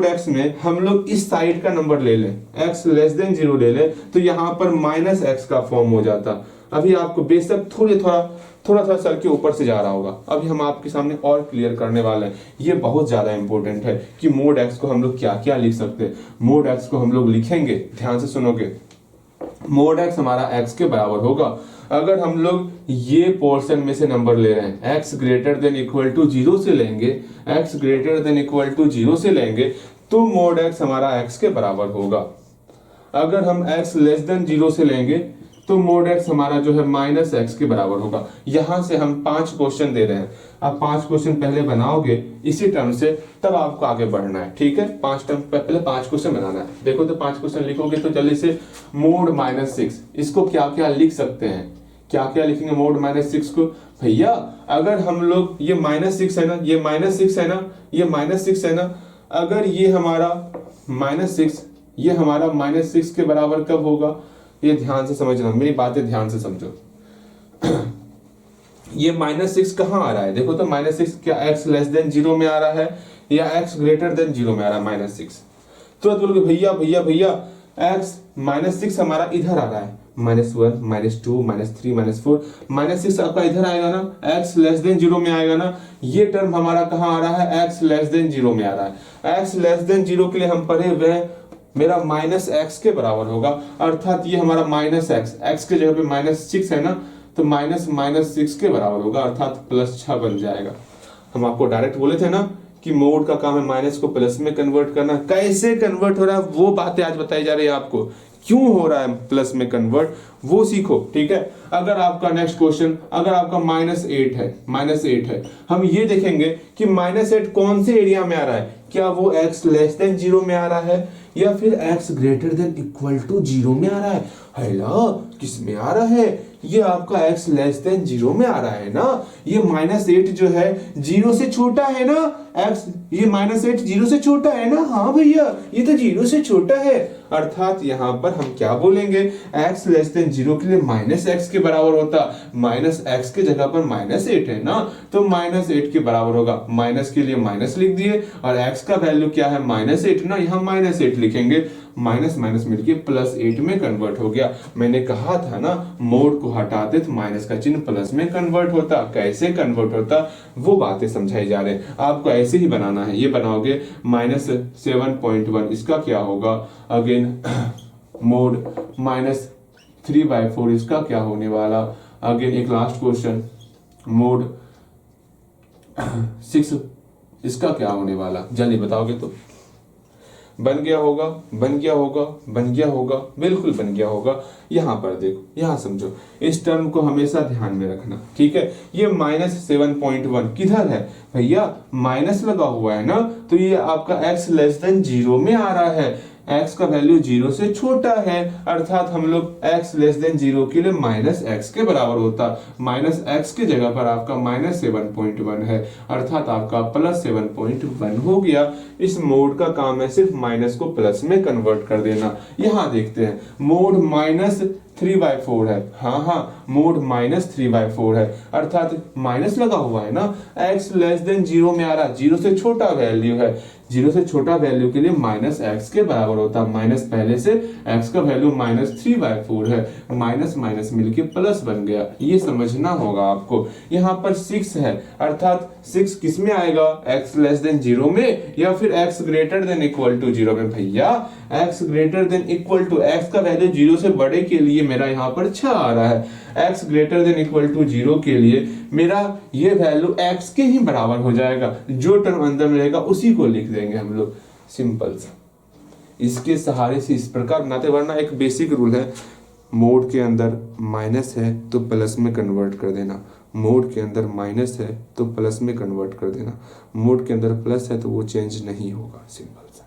x में हम लोग इस साइड का नंबर ले लें, x लेस देन 0 ले लें, तो यहाँ पर -x का फॉर्म हो जाता। अभी आपको बेशक थोड़ा सर के ऊपर से जा रहा होगा, अभी हम आपके सामने और क्लियर करने वाले हैं। ये बहुत ज्यादा इंपॉर्टेंट है कि मोड x को हम लोग क्या क्या लिख सकते हैं। मोड x को हम लोग लिखेंगे, ध्यान से सुनोगे, मोड x हमारा x के बराबर होगा। अगर हम लोग ये पोर्शन में से नंबर ले रहे हैं, x greater than equal to 0 से लेंगे, x greater than equal to 0 से लेंगे, तो मोड x हमारा x के बराबर होगा। अगर हम x लेस देन 0 से लेंगे तो मोड x हमारा जो है -x के बराबर होगा। यहां से हम 5 क्वेश्चन दे रहे हैं, आप 5 क्वेश्चन पहले बनाओगे इसी टर्म से, तब आपको आगे बढ़ना है, ठीक है? 5 टर्म पहले 5 क्वेश्चन बनाना है। देखो तो 5 क्वेश्चन लिखोगे तो जल्दी से मोड -6, इसको क्या क्या लिख सकते हैं? क्या क्या लिखेंगे मोड -6 को? भैया अगर हम लोग ये -6 है ना, ये -6 है ना, ये -6 है ना, अगर ये हमारा -6, ये हमारा -6 के बराबर कब होगा? ये ध्यान से समझना, मेरी बातें ध्यान से समझो। ये -6 कहां आ रहा है? देखो तो -6 क्या x लेस देन 0 में आ रहा है या x ग्रेटर देन 0 में आ रहा है? -6। तो बोलोगे भैया x -6 हमारा इधर आ रहा है, -1 -2 -3 -4 -6 आपका इधर आएगा ना, x लेस देन 0 में आएगा ना। ये टर्म हमारा कहाँ आ रहा है, x लेस देन 0 में आ रहा है। x लेस देन 0 के लिए हम पढ़े हुए हैं, मेरा -x के बराबर होगा, अर्थात ये हमारा -x, x के जगह पे -6 है ना, तो -6 के बराबर होगा, अर्थात +6 बन जाएगा। हम आपको डायरेक्ट बोले थे ना कि मोड का काम है माइनस को प्लस में कन्वर्ट करना। कैसे कन्वर्ट हो रहा है वो बातें आज बताई जा रही है आपको, क्यों हो रहा है प्लस में कन्वर्ट वो सीखो, ठीक है। अगर आपका नेक्स्ट क्वेश्चन, अगर आपका -8 है, हम ये देखेंगे कि -8 कौन से एरिया में आ रहा है, क्या वो x लेस देन 0 में आ रहा है या फिर x greater than equal to 0 में आ रहा है। हेलो, किस में आ रहा है, ये आपका x लेस देन 0 में आ रहा है ना। ये -8 जो है 0 से छोटा है ना, x ये -8 0 से छोटा है ना, हाँ भैया ये तो 0 से छोटा है, अर्थात यहाँ पर हम क्या बोलेंगे, x लेस देन 0 के लिए -x के बराबर होता, -x के जगह पर -8 है ना, तो -8 के बराबर होगा। माइनस के लिए माइनस लिख दिए और x का वैल्यू क्या है -8 ना, यहाँ -8 लिखेंगे, माइनस माइनस मिलके +8 में कन्वर्ट हो गया। मैंने कहा था ना मोड को हटाते तो माइनस का चिन्ह प्लस में कन्वर्ट होता, कैसे कन्वर्ट होता वो बातें समझाई जा रहे हैं, आपको ऐसे ही बनाना है। ये बनाओगे -7.1, इसका क्या होगा, अगेन मोड -3/4, इसका क्या होने वाला, अगेन एक लास्ट क्वेश्चन मोड 6, इसका क्या होने वाला, जल्दी बताओगे तो। बन गया होगा, बन गया होगा, बन गया होगा, बिल्कुल बन गया होगा। यहां पर देखो, यहां समझो, इस टर्म को हमेशा ध्यान में रखना, ठीक है। ये -7.1 किधर है भैया, माइनस लगा हुआ है ना, तो ये आपका x लेस देन 0 में आ रहा है, x का वैल्यू 0 से छोटा है, अर्थात हम लोग x लेस देन 0 के लिए -x के बराबर होता, -x के जगह पर आपका -7.1 है, अर्थात आपका +7.1 हो गया। इस मोड का काम है सिर्फ माइनस को प्लस में कन्वर्ट कर देना। यहां देखते हैं मोड -3/4 है, हाँ मोड -3/4 है, अर्थात माइनस लगा हुआ है ना, x लेस देन 0 में आ रहा, 0 से छोटा वैल्यू है, 0 से छोटा वैल्यू के लिए -x के बराबर होता, माइनस पहले से x का वैल्यू -3/4 है, माइनस माइनस मिलके प्लस बन गया, ये समझना होगा आपको। यहाँ पर 6 है, अर्थात 6 किस में आएगा, x लेस देन 0 में या फिर x greater than equal to 0 में। भैया x greater than equal to, x का वैल्यू 0 से बड़े के लिए मेरा यहाँ पर 6 आ रहा है, x greater than equal to 0 के लिए मेरा ये वैल्यू x के ही बराबर हो जाएगा, जो टर्म अंदर में रहेगा उसी को लिख देंगे हम लोग, सिंपल सा। इसके सहारे से इस प्रकार बनाते, वरना एक बेसिक रूल है, मोड के अंदर माइनस है तो प्लस में कन्वर्ट कर देना, मोड के अंदर माइनस है तो प्लस में कन्वर्ट कर देना, मोड के अंदर प्लस है तो वो चेंज नहीं होगा, सिंपल सा।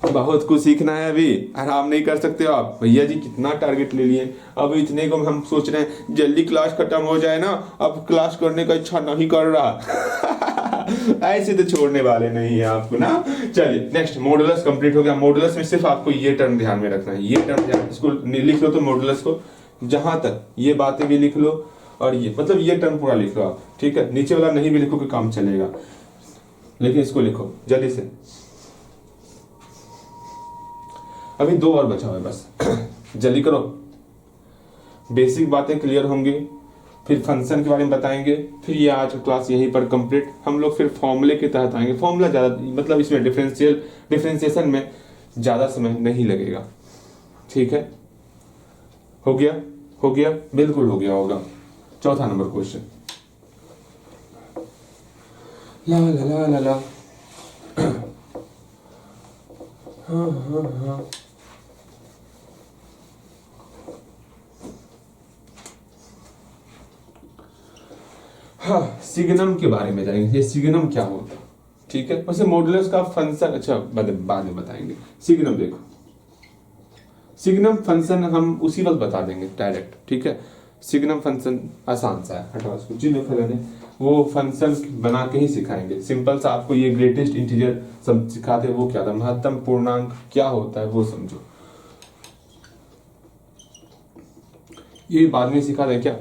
बहुत कुछ सीखना है, अभी आराम नहीं कर सकते हो आप। भैया जी कितना टारगेट ले लिए, अब इतने को हम सोच रहे हैं जल्दी क्लास खत्म हो जाए ना, अब क्लास करने का इच्छा नहीं कर रहा ऐसे तो छोड़ने वाले नहीं है आपको ना। चलिए नेक्स्ट, मॉडुलस कंप्लीट हो गया। मॉडुलस में सिर्फ आपको ये टर्म ध्यान में रखना है, ये टर्म ध्यान, इसको लिख लो तो मॉडुलस को, जहां तक ये बातें भी लिख लो और ये मतलब ये टर्म पूरा लिख लो आप, ठीक है। नीचे वाला नहीं भी लिखो कि काम चलेगा, लेकिन इसको लिखो जल्दी से। अभी 2 और बचा हुआ है बस जल्दी करो, बेसिक बातें क्लियर होंगी, फिर फंक्शन के बारे में बताएंगे, फिर ये आज क्लास यहीं पर कंप्लीट। हम लोग फिर फॉर्मूले के तहत आएंगे, फॉर्मूला ज़्यादा मतलब इसमें डिफरेंशिएशन में ज़्यादा समय नहीं लगेगा, ठीक है। हो गया, हो गया, बिल्कुल हो गया होगा। चौथा नंबर क्वेश्चन, ला ला ला ला ला हाँ हाँ, सिग्नम के बारे में जाएंगे, ये सिग्नम क्या होता है, ठीक है। वैसे मॉडुलस का फंक्शन अच्छा बाद में बताएंगे। सिग्नम देखो, सिग्नम फंक्शन हम उसी वक्त बता देंगे डायरेक्ट, ठीक है। सिग्नम फंक्शन आसान सा है, हटाओ उसको, जिन्हें फलन है वो फंक्शन बना के ही सिखाएंगे, सिंपल सा। आपको ये ग्रेटेस्ट इंटीजर सब सिखाते हैं, वो क्या था, महत्तम पूर्णांक क्या होता है वो समझो, ये बाद में सिखा दें क्या।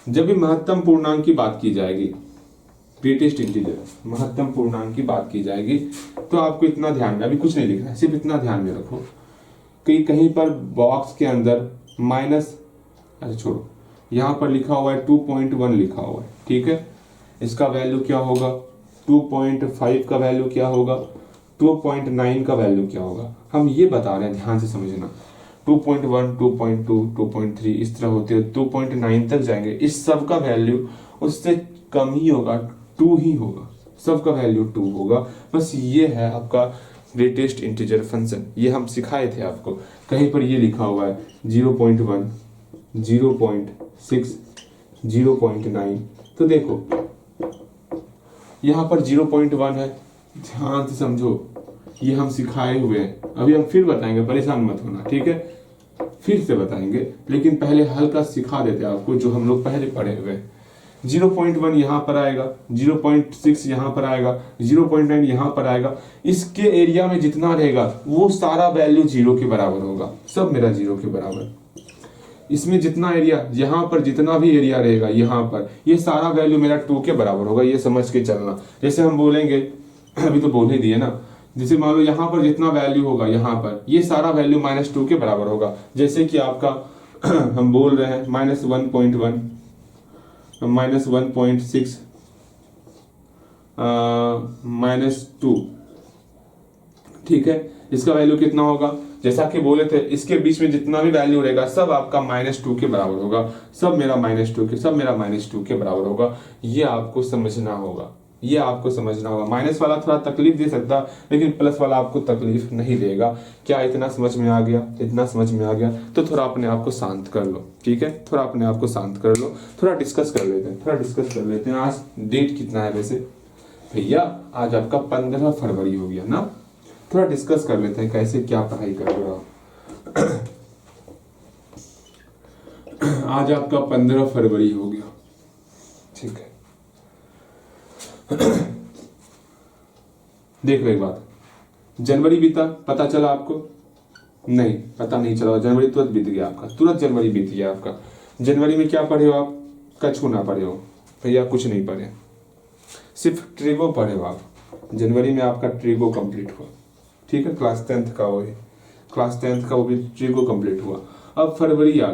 जब भी महत्तम पूर्णांक की बात की जाएगी, ग्रेटेस्ट इंटीजर, महत्तम पूर्णांक की बात की जाएगी, तो आपको इतना ध्यान में, अभी कुछ नहीं लिखना है, सिर्फ इतना ध्यान में रखो कि कहीं पर बॉक्स के अंदर माइनस, अच्छा छोड़ो, यहाँ पर लिखा हुआ है 2.1 लिखा हुआ है, ठीक है। इसका वैल्यू क्या होगा, 2.5 का वैल्यू क्या होगा, 2.9 का वैल्यू क्या होगा, हम ये बता रहे हैं, ध्यान से समझना। 2.1, 2.2, 2.3 इस तरह होते हैं, 2.9 तक जाएंगे, इस सब का वैल्यू उससे कम ही होगा, 2 ही होगा, सबका वैल्यू 2 होगा। बस ये है आपका ग्रेटेस्ट इंटीजर फंक्शन, ये हम सिखाए थे आपको। कहीं पर ये लिखा हुआ है 0.1, 0.6, 0.9, तो देखो यहाँ पर 0.1 है, ध्यान से समझो, ये हम सिखाए हुए हैं, अभी हम फिर बताएंगे, परेशान मत होना, ठीक है, फिर से बताएंगे, लेकिन पहले हल्का सिखा देते हैं आपको जो हम लोग पहले पढ़े हुए हैं। 0.1 यहाँ पर आएगा, 0.6 यहाँ पर आएगा, 0.9 यहाँ पर आएगा, इसके एरिया में जितना रहेगा वो सारा वैल्यू 0 के बराबर होगा, सब मेरा 0 के बराबर। इसमें जितना एरिया, यहाँ पर जितना भी एरिया रहेगा यहाँ पर, ये सारा वैल्यू मेरा 2 के बराबर होगा, ये समझ के चलना। जैसे हम बोलेंगे, अभी तो बोल ही दिए ना, जैसे मान लो यहाँ पर जितना वैल्यू होगा यहाँ पर, ये सारा वैल्यू -2 के बराबर होगा। जैसे कि आपका हम बोल रहे हैं -1.1, -1.6, -2, ठीक है, इसका वैल्यू कितना होगा, जैसा कि बोले थे, इसके बीच में जितना भी वैल्यू रहेगा सब आपका -2 के बराबर होगा, सब मेरा -2 के बराबर होगा। ये आपको समझना होगा, ये आपको समझना होगा। माइनस वाला थोड़ा तकलीफ दे सकता, लेकिन प्लस वाला आपको तकलीफ नहीं देगा। क्या इतना समझ में आ गया, इतना समझ में आ गया, तो थोड़ा अपने आप को शांत कर लो, ठीक है, थोड़ा अपने आप को शांत कर लो, थोड़ा डिस्कस कर लेते हैं। आज डेट कितना है वैसे भैया, आज आपका 15 फरवरी हो गया ना, थोड़ा डिस्कस कर लेते हैं कैसे क्या पढ़ाई कर रहे हो। आज आपका 15 फरवरी हो गया, ठीक है। देख लो एक बात, जनवरी बीता, पता चला आपको? नहीं, पता नहीं चला, जनवरी तुरंत बीत गया आपका, तुरंत जनवरी बीत गया आपका। जनवरी में क्या पढ़े हो आप? कछु ना पढ़े हो भैया, कुछ नहीं पढ़े, सिर्फ ट्रिगो पढ़े हो आप। जनवरी में आपका ट्रिगो कंप्लीट हुआ, ठीक है, क्लास 10th का, वो भी ट्रिगो कंप्लीट हुआ। अब फरवरी आ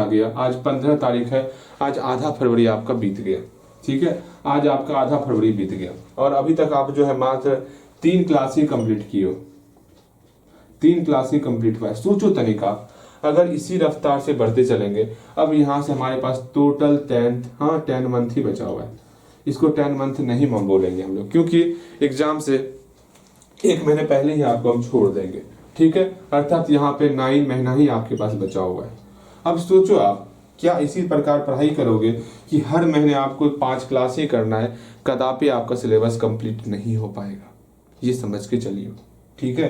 गया, आज 15 तारीख है, आज आधा फरवरी आपका बीत गया, ठीक है, आज आपका आधा फरवरी बीत गया, और अभी तक आप जो है मात्र 3 क्लास ही कंप्लीट किए हो, 3 क्लास ही कंप्लीट हुआ है। सोचो तनिका, अगर इसी रफ्तार से बढ़ते चलेंगे, अब यहाँ से हमारे पास टोटल 10 मंथ ही बचा हुआ है। इसको 10 मंथ नहीं बोलेंगे हम लोग, क्योंकि एग्जाम से 1 महीने पहले ही आपको हम छोड़ देंगे, ठीक है, अर्थात यहाँ पे 9 महीना ही आपके पास बचा हुआ है। अब सोचो आप, क्या इसी प्रकार पढ़ाई करोगे कि हर महीने आपको 5 क्लास ही करना है, कदापि आपका सिलेबस कंप्लीट नहीं हो पाएगा, ये समझ के चलिए, ठीक है।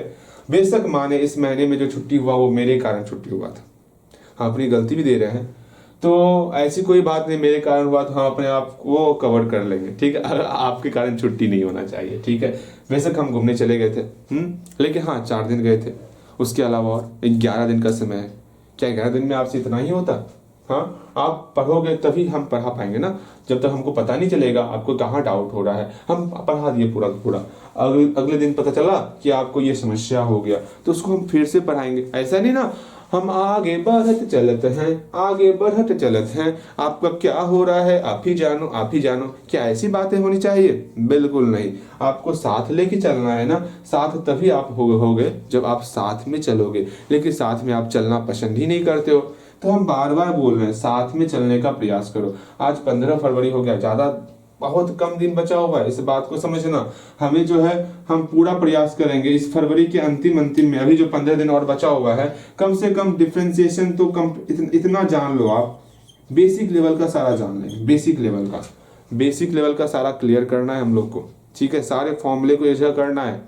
बेशक माने इस महीने में जो छुट्टी हुआ वो मेरे कारण छुट्टी हुआ था, हाँ अपनी गलती भी दे रहे हैं, तो ऐसी कोई बात नहीं, मेरे कारण हुआ तो हम अपने आप को कवर कर लेंगे, ठीक है, आपके कारण छुट्टी नहीं होना चाहिए, ठीक है। बेशक हम घूमने चले गए थे, लेकिन हाँ 4 दिन गए थे, उसके अलावा और 11 दिन का समय है। क्या 11 दिन में आपसे इतना ही होता? हाँ, आप पढ़ोगे तभी हम पढ़ा पाएंगे ना, जब तक हमको पता नहीं चलेगा आपको कहाँ डाउट हो रहा है, हम पढ़ा दिए पूरा पूरा, अगले दिन पता चला कि आपको ये समस्या हो गया, तो उसको हम फिर से पढ़ाएंगे। ऐसा नहीं ना, हम आगे बढ़ते चलते हैं, आपका क्या हो रहा है आप ही जानो, क्या ऐसी बातें होनी चाहिए? बिल्कुल नहीं, आपको साथ लेके चलना है ना, साथ तभी आप होगे जब आप साथ में चलोगे, लेकिन साथ में आप चलना पसंद ही नहीं करते हो, तो हम बार बार बोल रहे हैं साथ में चलने का प्रयास करो। आज 15 फरवरी हो गया, बहुत कम दिन बचा हुआ है, इस बात को समझना। हमें जो है, हम पूरा प्रयास करेंगे इस फरवरी के अंतिम में, अभी जो 15 दिन और बचा हुआ है, कम से कम डिफरेंशिएशन तो इतना जान लो आप, बेसिक लेवल का सारा जान लें, बेसिक लेवल का सारा क्लियर करना है हम लोग को, ठीक है, सारे फॉर्मूले को ऐसा करना है।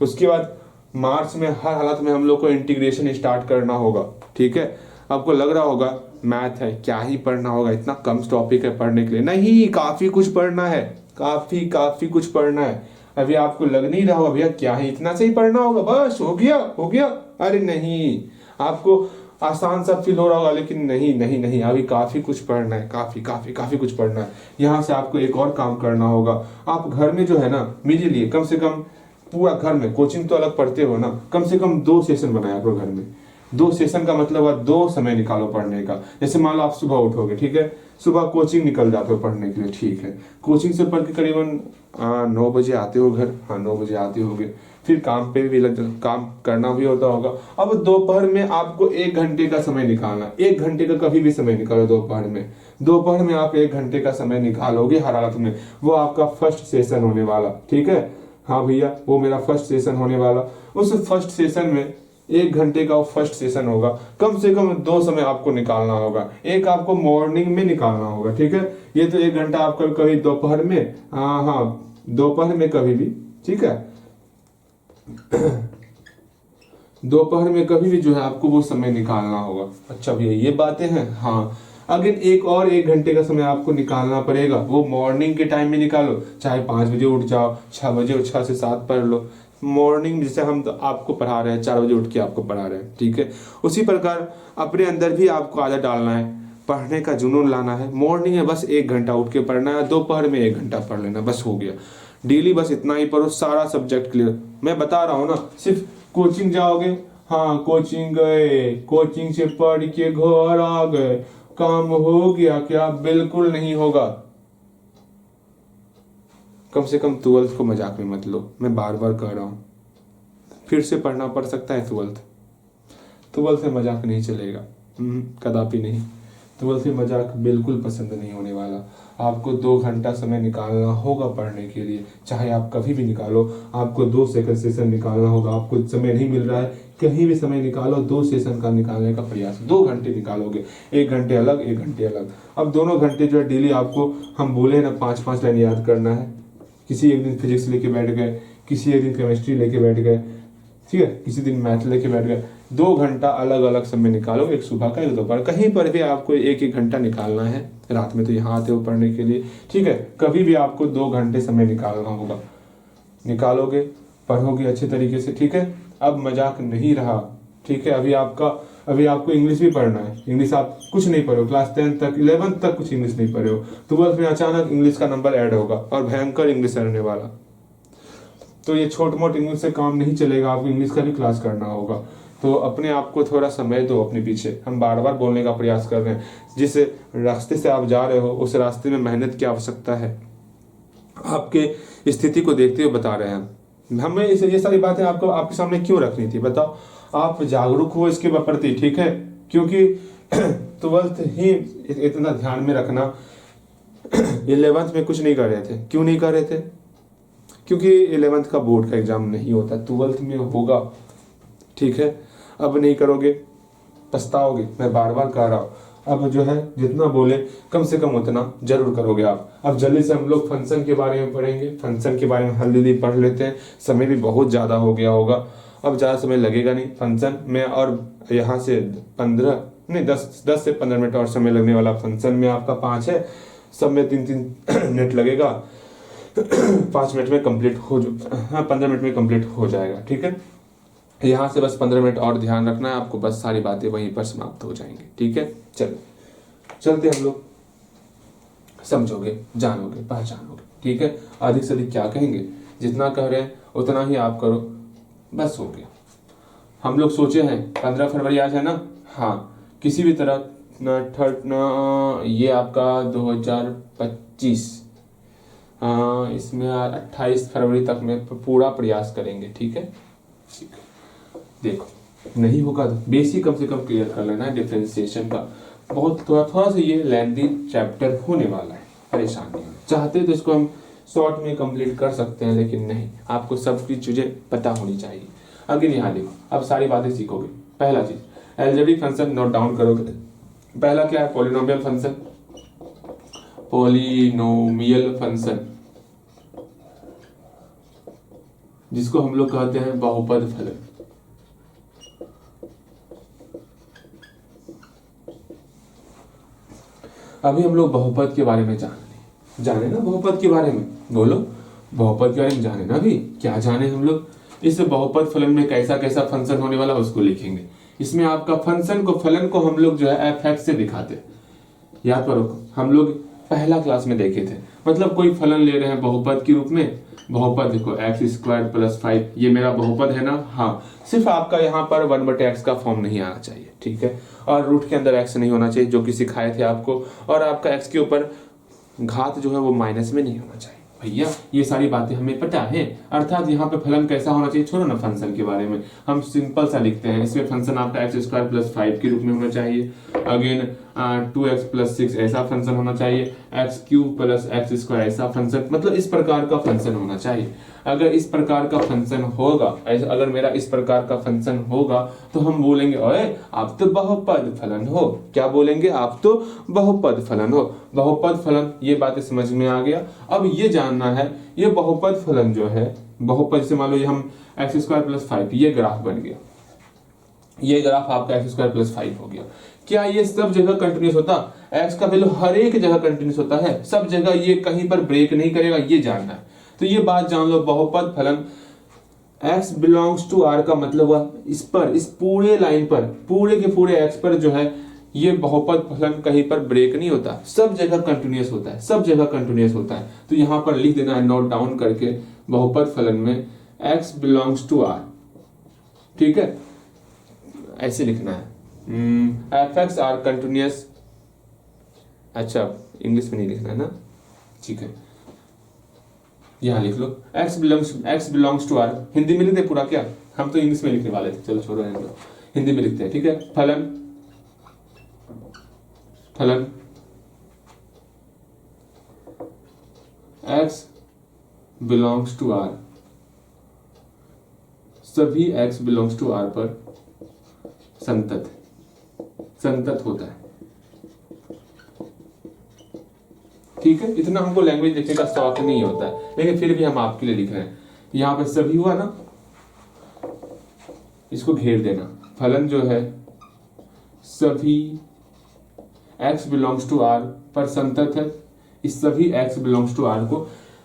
उसके बाद मार्च में हर हालत में हम लोग को इंटीग्रेशन स्टार्ट करना होगा, ठीक है। आपको लग रहा होगा मैथ है, क्या ही पढ़ना होगा, इतना कम टॉपिक है पढ़ने के लिए, नहीं, काफी कुछ पढ़ना है, काफी कुछ पढ़ना है। अभी आपको लग नहीं रहा होगा भैया क्या है, इतना से ही पढ़ना होगा, बस हो गया। अरे नहीं, आपको आसान सा फील हो रहा होगा, लेकिन नहीं नहीं नहीं, अभी काफ़ी कुछ पढ़ना है, काफ़ी काफ़ी काफ़ी कुछ पढ़ना है। यहाँ से आपको एक और काम करना होगा। आप घर में जो है ना, मेरे लिए कम से कम पूरा घर में, कोचिंग तो अलग पढ़ते हो ना, कम से कम 2 सेशन बनाया करो घर में। 2 सेशन का मतलब हुआ 2 समय निकालो पढ़ने का। जैसे मान लो आप सुबह उठोगे, ठीक है, सुबह कोचिंग निकल जाते हो पढ़ने के लिए, ठीक है, कोचिंग से पढ़ के करीबन 9 बजे आते हो घर, हाँ 9 बजे आते होगे, फिर काम पे भी काम करना भी होता होगा। अब दोपहर में आपको 1 घंटे का समय निकालना, 1 घंटे का कभी भी समय निकालो दोपहर में। दोपहर में आप 1 घंटे का समय निकालोगे हर हालत में, वो आपका फर्स्ट सेशन होने वाला, ठीक है, हाँ भैया वो मेरा फर्स्ट सेशन होने वाला। उस फर्स्ट सेशन में 1 घंटे का वो फर्स्ट सेशन होगा, कम से कम 2 समय आपको निकालना होगा। एक आपको मॉर्निंग में निकालना होगा, ठीक है, ये तो 1 घंटा आपका कभी दोपहर में, हाँ दोपहर में कभी भी, ठीक है, दोपहर में कभी भी जो है आपको वो समय निकालना होगा। अच्छा भैया ये बातें हैं, हाँ। अगर एक और 1 घंटे का समय आपको निकालना पड़ेगा, वो मॉर्निंग के टाइम में निकालो, चाहे 5 बजे उठ जाओ, 6 बजे, 6 से 7 पढ़ लो। मॉर्निंग जैसे हम तो आपको पढ़ा रहे हैं, 4 बजे उठ के आपको पढ़ा रहे हैं, ठीक है, उसी प्रकार अपने अंदर भी आपको आदत डालना है, पढ़ने का जुनून लाना है। मॉर्निंग में बस 1 घंटा उठ के पढ़ना है, दोपहर में 1 घंटा पढ़ लेना, बस हो गया। डेली बस इतना ही पढ़ो, सारा सब्जेक्ट क्लियर। मैं बता रहा हूँ ना, सिर्फ कोचिंग जाओगे, हाँ कोचिंग गए, कोचिंग से पढ़ के घर आ गए, काम हो गया क्या? बिल्कुल नहीं होगा। कम से कम 12th को मजाक में मत लो, मैं बार बार कह रहा हूँ, फिर से पढ़ना पड़ सकता है 12th से मजाक नहीं चलेगा, कदापि नहीं। 12th से मजाक बिल्कुल पसंद नहीं होने वाला। आपको 2 घंटा समय निकालना होगा पढ़ने के लिए, चाहे आप कभी भी निकालो, आपको 2 सेकंड सेशन निकालना होगा। आपको समय नहीं मिल रहा है, कहीं भी समय निकालो, 2 सेशन का निकालने का प्रयास, 2 घंटे निकालोगे, 1 घंटे अलग, 1 घंटे अलग। अब दोनों घंटे जो है डेली आपको, हम बोले ना 5-5 लाइन याद करना है। किसी एक दिन फिजिक्स लेके बैठ गए, किसी एक दिन केमिस्ट्री लेके बैठ गए, ठीक है, किसी दिन मैथ लेके बैठ गए। 2 घंटा अलग अलग समय निकालो, एक सुबह का, एक दोपहर, कहीं पर भी आपको 1-1 घंटा निकालना है। रात में तो यहाँ आते हो पढ़ने के लिए, ठीक है, कभी भी आपको 2 घंटे समय निकालना होगा। निकालोगे, पढ़ोगे अच्छे तरीके से, ठीक है। अब मजाक नहीं रहा, ठीक है। अभी आपको इंग्लिश भी पढ़ना है। इंग्लिश आप कुछ नहीं पढ़े हो, क्लास 10 तक, 11th तक कुछ इंग्लिश नहीं पढ़े हो, 12th में अचानक इंग्लिश का नंबर ऐड होगा और भयंकर इंग्लिश रहने वाला। तो ये छोट मोट इंग्लिश से काम नहीं चलेगा, आपको इंग्लिश का भी क्लास करना होगा। तो अपने आप को थोड़ा समय दो अपने पीछे। हम बार बार बोलने का प्रयास कर रहे हैं, जिस रास्ते से आप जा रहे हो उस रास्ते में मेहनत की आवश्यकता है। आपके स्थिति को देखते हुए बता रहे हैं हमें। ये सारी बातें आपको आपके सामने क्यों रखनी थी बताओ? आप जागरूक हो इसके प्रति, ठीक है, क्योंकि 12th ही इतना ध्यान में रखना। 11th में कुछ नहीं कर रहे थे, क्यों नहीं कर रहे थे? क्योंकि 11th का बोर्ड का एग्जाम नहीं होता, 12th में होगा, ठीक है। अब नहीं करोगे पछताओगे, मैं बार बार कह रहा हूँ। अब जो है जितना बोले कम से कम उतना जरूर करोगे आप। अब जल्दी से हम लोग फंक्शन के बारे में पढ़ेंगे। फंक्शन के बारे में जल्दी पढ़ लेते हैं, समय भी बहुत ज़्यादा हो गया होगा, अब ज़्यादा समय लगेगा नहीं फंक्शन में। और यहाँ से 10 से 15 मिनट और समय लगने वाला। फंक्शन में आपका 5 है, सब में 3-3 मिनट लगेगा। 5 मिनट में कंप्लीट हो, हाँ 15 मिनट में कंप्लीट हो जाएगा, ठीक है। यहाँ से बस 15 मिनट और ध्यान रखना है आपको, बस सारी बातें वहीं पर समाप्त हो जाएंगी, ठीक है। चलते हम लोग, समझोगे, जानोगे, पहचानोगे, ठीक है। अधिक से अधिक क्या कहेंगे, जितना कह रहे हैं उतना ही आप करो, बस हो गया। हम लोग सोचे हैं 15 फरवरी आज है ना, हाँ, किसी भी तरह ये आपका 2025, इसमें 28 फरवरी तक में पूरा प्रयास करेंगे, ठीक है। देखो नहीं होगा तो बेसिक कम से कम क्लियर कर लेना है डिफरेंशिएशन का। बहुत थोड़ा सा ये लेंथी चैप्टर होने वाला है, परेशान नहीं होना। चाहते तो इसको हम शॉर्ट में कंप्लीट कर सकते हैं, लेकिन नहीं, आपको सब की चीजें पता होनी चाहिए। अगर यहाँ देखो, अब सारी बातें सीखोगे। पहला चीज, अलजेब्रिक फंक्शन नोट डाउन करोगे। पहला क्या है? Polynomial function. पॉलिनोमियल फंक्शन जिसको हम लोग कहते हैं बहुपद फलन। अभी हम लोग बहुपद के बारे में जाने ना, बहुपद के बारे में बोलो, बहुपद के बारे में जाने ना। अभी क्या जाने हम लोग? इस बहुपद फलन में कैसा कैसा फंक्शन होने वाला उसको लिखेंगे। इसमें आपका फंक्शन को, फलन को हम लोग जो है एफ एक्स से दिखाते। याद करो हम लोग पहला क्लास में देखे थे, मतलब कोई फलन ले रहे हैं बहुपद के रूप में, बहुपद देखो एक्स स्क्वायर प्लस 5, ये मेरा बहुपद है ना, हाँ, सिर्फ आपका यहाँ पर 1/x का फॉर्म नहीं आना चाहिए, ठीक है, और रूट के अंदर एक्स नहीं होना चाहिए जो कि सिखाए थे आपको, और आपका एक्स के ऊपर घात जो है वो माइनस में नहीं होना चाहिए। भैया ये सारी बातें हमें पता है, अर्थात यहाँ पे फलन कैसा होना चाहिए, छोड़ो ना फंक्शन के बारे में, हम सिंपल सा लिखते हैं, इसमें फंक्शन आपका एक्स स्क्वायर प्लस 5 के रूप में होना चाहिए, अगेन 2x प्लस 6 ऐसा फंक्शन होना चाहिए, x cube plus x square ऐसा फंक्शन, मतलब इस प्रकार का फंक्शन होना चाहिए। अगर इस प्रकार का फंक्शन होगा, अगर मेरा इस प्रकार का फंक्शन होगा तो हम बोलेंगे ओए आप तो बहुपद फलन हो। क्या बोलेंगे, आप तो बहुपद फलन हो। बहुपद फलन, ये बातें समझ में आ गया। अब ये जानना है ये बहुपद फलन जो है, बहुपद से मान लो ये हम एक्स स्क्वायर प्लस 5 ये ग्राफ बन गया, ये ग्राफ आपका एक्स स्क्वायर प्लस 5 हो गया। क्या ये सब जगह कंटिन्यूस होता, एक्स का वैल्यू हर एक जगह कंटिन्यूस होता है, सब जगह ये कहीं पर ब्रेक नहीं करेगा, ये जानना है। तो ये बात जान लो, बहुपद फलन x बिलोंग्स टू r का मतलब हुआ इस पर, इस पूरे लाइन पर, पूरे के पूरे x पर जो है ये बहुपद फलन कहीं पर ब्रेक नहीं होता, सब जगह कंटिन्यूस होता है, सब जगह कंटिन्यूस होता है। तो यहां पर लिख देना है नोट डाउन करके, बहुपद फलन में x बिलोंग्स टू r, ठीक है, ऐसे लिखना है, एफ एक्स आर कंटिन्यूस, अच्छा इंग्लिश में नहीं लिखना है ना, ठीक है, यहां लिख लो x belongs to r, Hindi में लिख दे पूरा क्या, हम तो इंग्लिश में लिखने वाले थे, चलो छोड़ो हिंदी में लिखते हैं, ठीक है। फलन x बिलोंग्स टू r, सभी x बिलोंग्स टू r पर संतत होता है, ठीक है। इतना हमको लैंग्वेज लिखने का शौक नहीं होता है, लेकिन फिर भी हम आपके लिए लिख रहे हैं। यहां पे सभी हुआ ना, इसको घेर देना, फलन जो है सभी x बिलोंग्स टू r पर संतत है, इस सभी x बिलोंग्स टू r को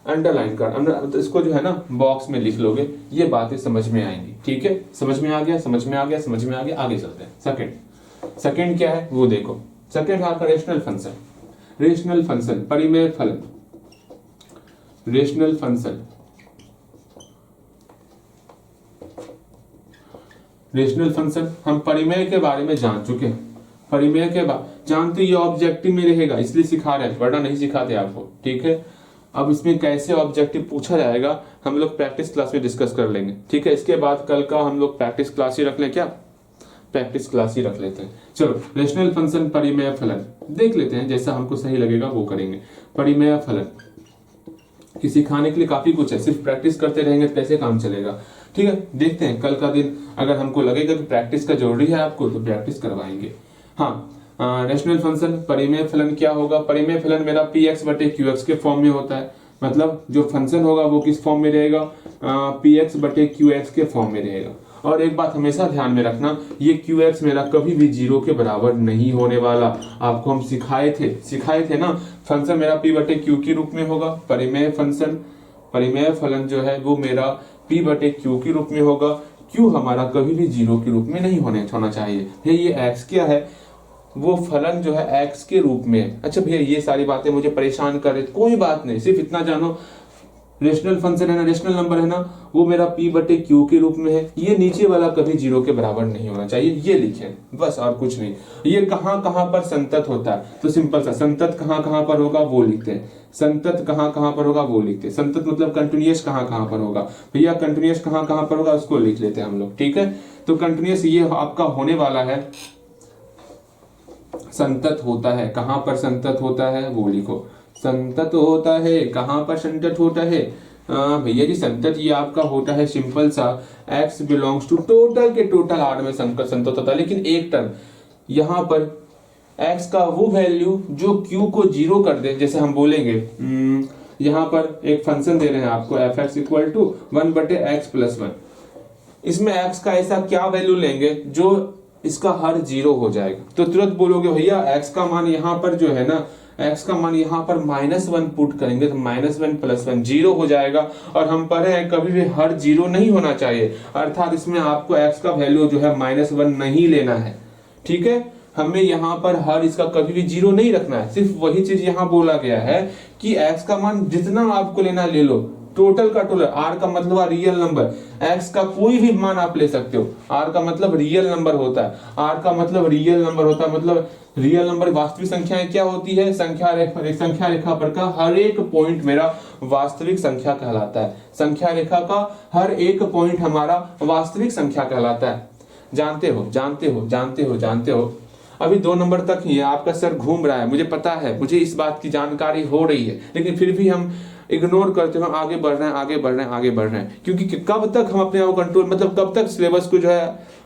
अंडरलाइन कर, इसको जो है ना बॉक्स में लिख लोगे, ये बातें समझ में आएंगी, ठीक है। समझ में आ गया, समझ में आ गया, समझ में आ गया, आगे चलते हैं। सेकंड क्या है वो देखो, सेकंड है आपका रेशनल फंक्शन, रेशनल फंक्शन, परिमेय फलन, रेशनल फंक्शन, रेशनल फंक्शन हम परिमेय के बारे में जान चुके हैं, परिमेय के बाद जानते ये ऑब्जेक्टिव में रहेगा इसलिए सिखा रहे हैं, वरना नहीं सिखाते आपको, ठीक है। अब इसमें कैसे ऑब्जेक्टिव पूछा जाएगा हम लोग प्रैक्टिस क्लास में डिस्कस कर लेंगे, ठीक है। इसके बाद कल का हम लोग प्रैक्टिस क्लास ही रख लें, क्या प्रैक्टिस क्लास ही रख लेते हैं। चलो रेशनल फंक्शन परिमेय फलन देख लेते हैं, जैसा हमको सही लगेगा वो करेंगे। परिमेय फलन कि सिखाने के लिए काफी कुछ है, सिर्फ प्रैक्टिस करते रहेंगे तो कैसे काम चलेगा, ठीक है। देखते हैं कल का दिन अगर हमको लगेगा कि प्रैक्टिस का जरूरी है आपको तो प्रैक्टिस करवाएंगे। हाँ, रेशनल फंक्शन परिमेय फलन क्या होगा, परिमेय फलन मेरा पी एक्स बटे क्यू एक्स के फॉर्म में होता है, मतलब जो फंक्शन होगा वो किस फॉर्म में रहेगा, पी एक्स बटे क्यू एक्स के फॉर्म में रहेगा। और एक बात हमेशा ध्यान में रखना, ये क्यू एक्स मेरा कभी भी 0 के बराबर नहीं होने वाला, आपको हम सिखाए थे ना, फंक्शन मेरा पी बटे क्यू के रूप में होगा, परिमेय फंक्शन, परिमेय फलन जो है वो मेरा पी बटे क्यू के रूप में होगा, क्यू हमारा कभी भी 0 के रूप में नहीं होना चाहिए। ये एक्स क्या है, वो फलन जो है एक्स के रूप में। अच्छा भैया ये सारी बातें मुझे परेशान कर रहे, कोई बात नहीं, सिर्फ इतना जानो रेशनल फंक्शन है ना, रेशनल नंबर है ना, वो मेरा p बटे क्यू के रूप में है, ये नीचे वाला कभी 0 के बराबर नहीं होना चाहिए, ये लिखें बस और कुछ नहीं। ये कहाँ कहाँ पर संतत होता है, तो सिंपल सा संतत कहाँ कहाँ पर होगा वो लिखते हैं, संतत कहाँ कहाँ पर होगा वो लिखते हैं, संतत मतलब कंटिन्यूअस कहाँ कहाँ पर होगा, भैया कंटिन्यूअस कहाँ कहाँ पर होगा उसको लिख लेते हैं हम लोग, ठीक है। तो कंटिन्यूअस ये आपका होने वाला है, संतत होता है, कहां पर संतत होता है वो लिखो, संतत होता है, कहां पर संतत होता है भैया जी, संतत ये आपका होता है सिंपल सा x बिलोंग्स टू टोटल के टोटल आर में संतत होता है, लेकिन एक टर्म यहाँ पर x का वो वैल्यू जो q को 0 कर दे, जैसे हम बोलेंगे यहाँ पर एक फंक्शन दे रहे हैं आपको एफ एक्स इक्वल टू 1 बटे एक्स प्लस 1, इसमें x का ऐसा क्या वैल्यू लेंगे जो इसका हर 0 हो जाएगा, तो तुरंत बोलोगे भैया x का मान यहाँ पर जो है ना x का मान यहाँ पर -1 पुट करेंगे तो -1 + 1 0 हो जाएगा। और हम पढ़े हैं कभी भी हर 0 नहीं होना चाहिए, अर्थात इसमें आपको x का वैल्यू जो है -1 नहीं लेना है। ठीक है, हमें यहाँ पर हर इसका कभी भी 0 नहीं रखना है। सिर्फ वही चीज यहाँ बोला गया है कि x का मान जितना आपको लेना ले लो, टोटल का टोटल। r का मतलब रियल नंबर, x का कोई भी मान आप ले सकते हो। r का मतलब रियल नंबर होता है, r का मतलब रियल नंबर होता है, मतलब रियल नंबर वास्तविक संख्याएं क्या होती है, संख्या रेखा पर का हर एक पॉइंट मेरा वास्तविक संख्या कहलाता है। संख्या रेखा का हर एक पॉइंट हमारा वास्तविक संख्या कहलाता है। जानते हो, जानते हो, जानते हो, जानते हो। अभी 2 नंबर तक ही है, आपका सर घूम रहा है, मुझे पता है, मुझे इस बात की जानकारी हो रही है, लेकिन फिर भी हम इग्नोर करते हुए आगे बढ़ रहे हैं, आगे बढ़ रहे हैं, आगे बढ़ रहे हैं। क्योंकि कब तक हम अपने आप को कंट्रोल, मतलब कब तक सिलेबस को जो है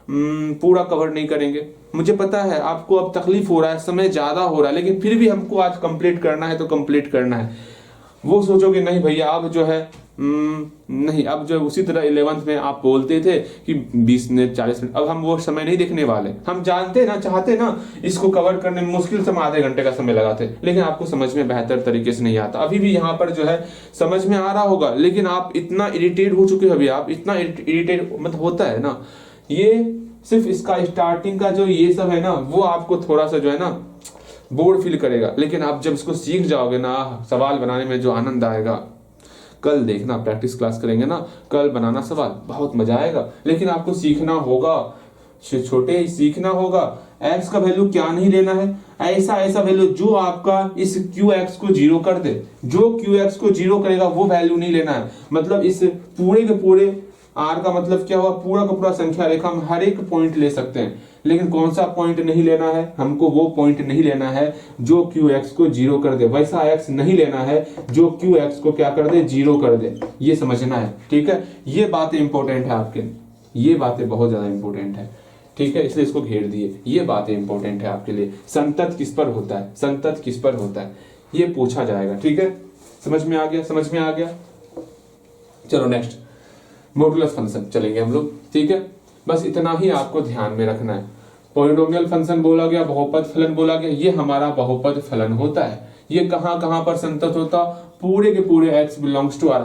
पूरा कवर नहीं करेंगे। मुझे पता है आपको अब तकलीफ हो रहा है, समय ज्यादा हो रहा है, लेकिन फिर भी हमको आज कंप्लीट करना है तो कंप्लीट करना है। वो सोचोगे नहीं भैया अब जो है नहीं, अब जो उसी तरह 11th में आप बोलते थे कि 20 मिनट 40 मिनट, अब हम वो समय नहीं देखने वाले। हम जानते ना, चाहते ना इसको कवर करने में मुश्किल से आधे घंटे का समय लगाते, लेकिन आपको समझ में बेहतर तरीके से नहीं आता। अभी भी यहाँ पर जो है समझ में आ रहा होगा, लेकिन आप इतना इरिटेट हो चुके हो, अभी आप इतना इरिटेट मतलब होता है ना, ये सिर्फ इसका स्टार्टिंग का जो ये सब है ना, वो आपको थोड़ा सा जो है ना बोर्ड फील करेगा। लेकिन आप जब इसको सीख जाओगे ना, सवाल बनाने में जो आनंद आएगा, कल देखना, प्रैक्टिस क्लास करेंगे ना, कल बनाना सवाल, बहुत मजा आएगा। लेकिन आपको सीखना होगा, छोटे ही सीखना होगा। x का वैल्यू क्या नहीं लेना है, ऐसा ऐसा वैल्यू जो आपका इस qx को 0 कर दे, जो qx को 0 करेगा वो वैल्यू नहीं लेना है। मतलब इस पूरे के पूरे r का मतलब क्या हुआ, पूरा का पूरा संख्या रेखा हम हर एक पॉइंट ले सकते हैं, लेकिन कौन सा पॉइंट नहीं लेना है, हमको वो पॉइंट नहीं लेना है जो qx को 0 कर दे, वैसा x नहीं लेना है जो qx को क्या कर दे, 0 कर दे। ये समझना है, ठीक है। ये बातें इंपॉर्टेंट है आपके, ये बातें बहुत ज्यादा इंपॉर्टेंट है, ठीक है, इसलिए इसको घेर दिए। ये बातें इंपॉर्टेंट है आपके लिए। संतत किस पर होता है, संतत किस पर होता है, ये पूछा जाएगा, ठीक है। समझ में आ गया, समझ में आ गया। चलो नेक्स्ट मॉडुलस फंक्शन चलेंगे हम लोग, ठीक है। बस इतना ही आपको ध्यान में रखना है। पॉलिनोमियल फंक्शन बोला गया, बहुपद फलन बोला गया, ये हमारा बहुपद फलन होता है। ये कहां कहां पर संतत होता, पूरे के पूरे x बिलोंग्स टू r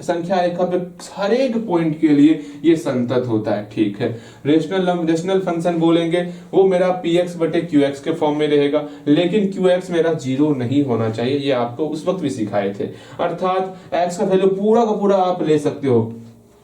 संख्या रेखा पे हर एक पॉइंट के लिए ये संतत होता है, ठीक है। रेशनल फंक्शन बोलेंगे, वो मेरा px बटे qx के फॉर्म में रहेगा, लेकिन qx मेरा 0 नहीं होना चाहिए। ये आपको उस वक्त भी सिखाए थे। अर्थात x का वैल्यू पूरा का पूरा आप ले सकते हो,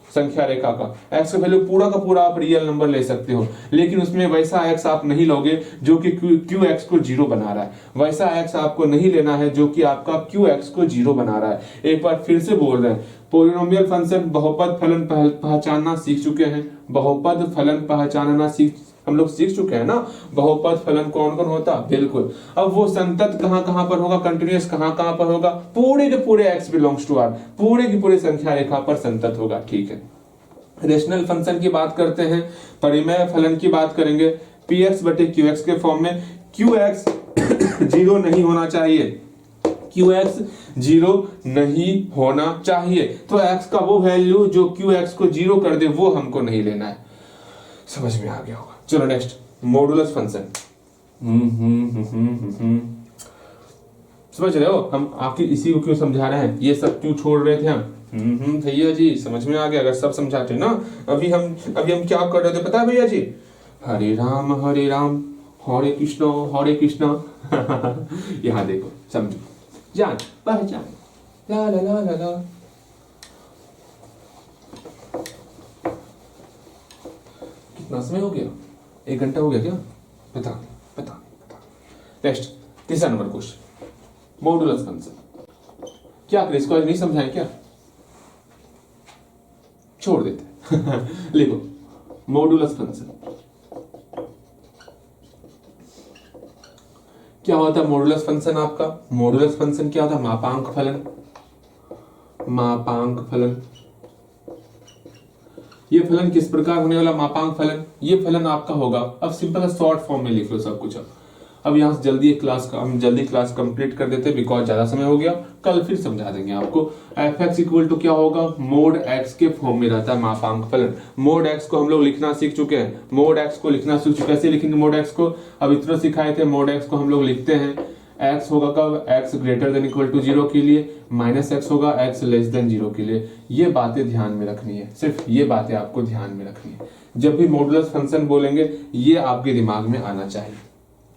संख्या रेखा का x का वैल्यू पूरा का पूरा आप रियल नंबर ले सकते हो, लेकिन उसमें वैसा x आप नहीं लोगे जो कि qx को 0 बना रहा है। वैसा x आपको नहीं लेना है जो कि आपका qx को 0 बना रहा है। एक बार फिर से बोल रहे हैं, पॉलिनोमियल फंक्शन बहुपद फलन पहचानना सीख चुके हैं, बहुपद फलन पहचानना हम लोग सीख चुके हैं ना। बहुपद फलन कौन कौन होता, बिल्कुल। अब वो संतत कहां कहां पर होगा, कंटिन्यूअस कहां कहां पर होगा, पूरे के पूरे x बिलोंग्स टू r, पूरे की पूरे संख्या रेखा पर संतत होगा, ठीक है। रेशनल फंक्शन की बात करते हैं, परिमेय फलन की बात करेंगे, px बटे qx के फॉर्म में। qx 0 नहीं होना चाहिए, qx 0 नहीं होना चाहिए, तो x का वो वैल्यू जो qx को 0 कर दे वो हमको नहीं लेना है। समझ में आ गया होगा। चलो नेक्स्ट मॉडुलस फंक्शन। समझ रहे हो हम आपकी इसी को क्यों समझा रहे हैं, ये सब क्यों छोड़ रहे थे हम। भैया जी समझ में आ गया, अगर सब समझाते ना। अभी हम क्या कर रहे थे पता है भैया जी, हरे राम हरे कृष्ण यहाँ देखो, समझो, जान पहचान, ला ला ला ला ला। कितना समय हो गया, 1 घंटा हो गया क्या, पता। नेक्स्ट तीसरा नंबर क्वेश्चन, मॉडुलस फंक्शन। क्या करें, इसको आज नहीं समझाएं क्या, छोड़ देते लिखो मॉडुलस फंक्शन। क्या होता है मॉडुलस फंक्शन आपका, मॉडुलस फंक्शन क्या होता है, मापांक फलन। मापांक फलन, ये फलन किस प्रकार होने वाला, मापांक फलन। ये फलन आपका होगा, अब सिंपल शॉर्ट फॉर्म में लिख लो सब कुछ। अब यहाँ से हम जल्दी क्लास कंप्लीट कर देते, बिकॉज ज्यादा समय हो गया, कल फिर समझा देंगे आपको। fx इक्वल टू क्या होगा, मोड x के फॉर्म में रहता है मापांक फलन। मोड x को हम लोग लिखना सीख चुके हैं, मोड x को लिखना सीख चुके, कैसे लिखेंगे मोड x को, अब इतना सिखाए थे। मोड x को हम लोग लिखते हैं x होगा कब, x greater than equal to 0 के लिए, -x होगा x लेस देन 0 के लिए। ये बातें ध्यान में रखनी है, सिर्फ ये बातें आपको ध्यान में रखनी है। जब भी मॉडुलस फंक्शन बोलेंगे ये आपके दिमाग में आना चाहिए,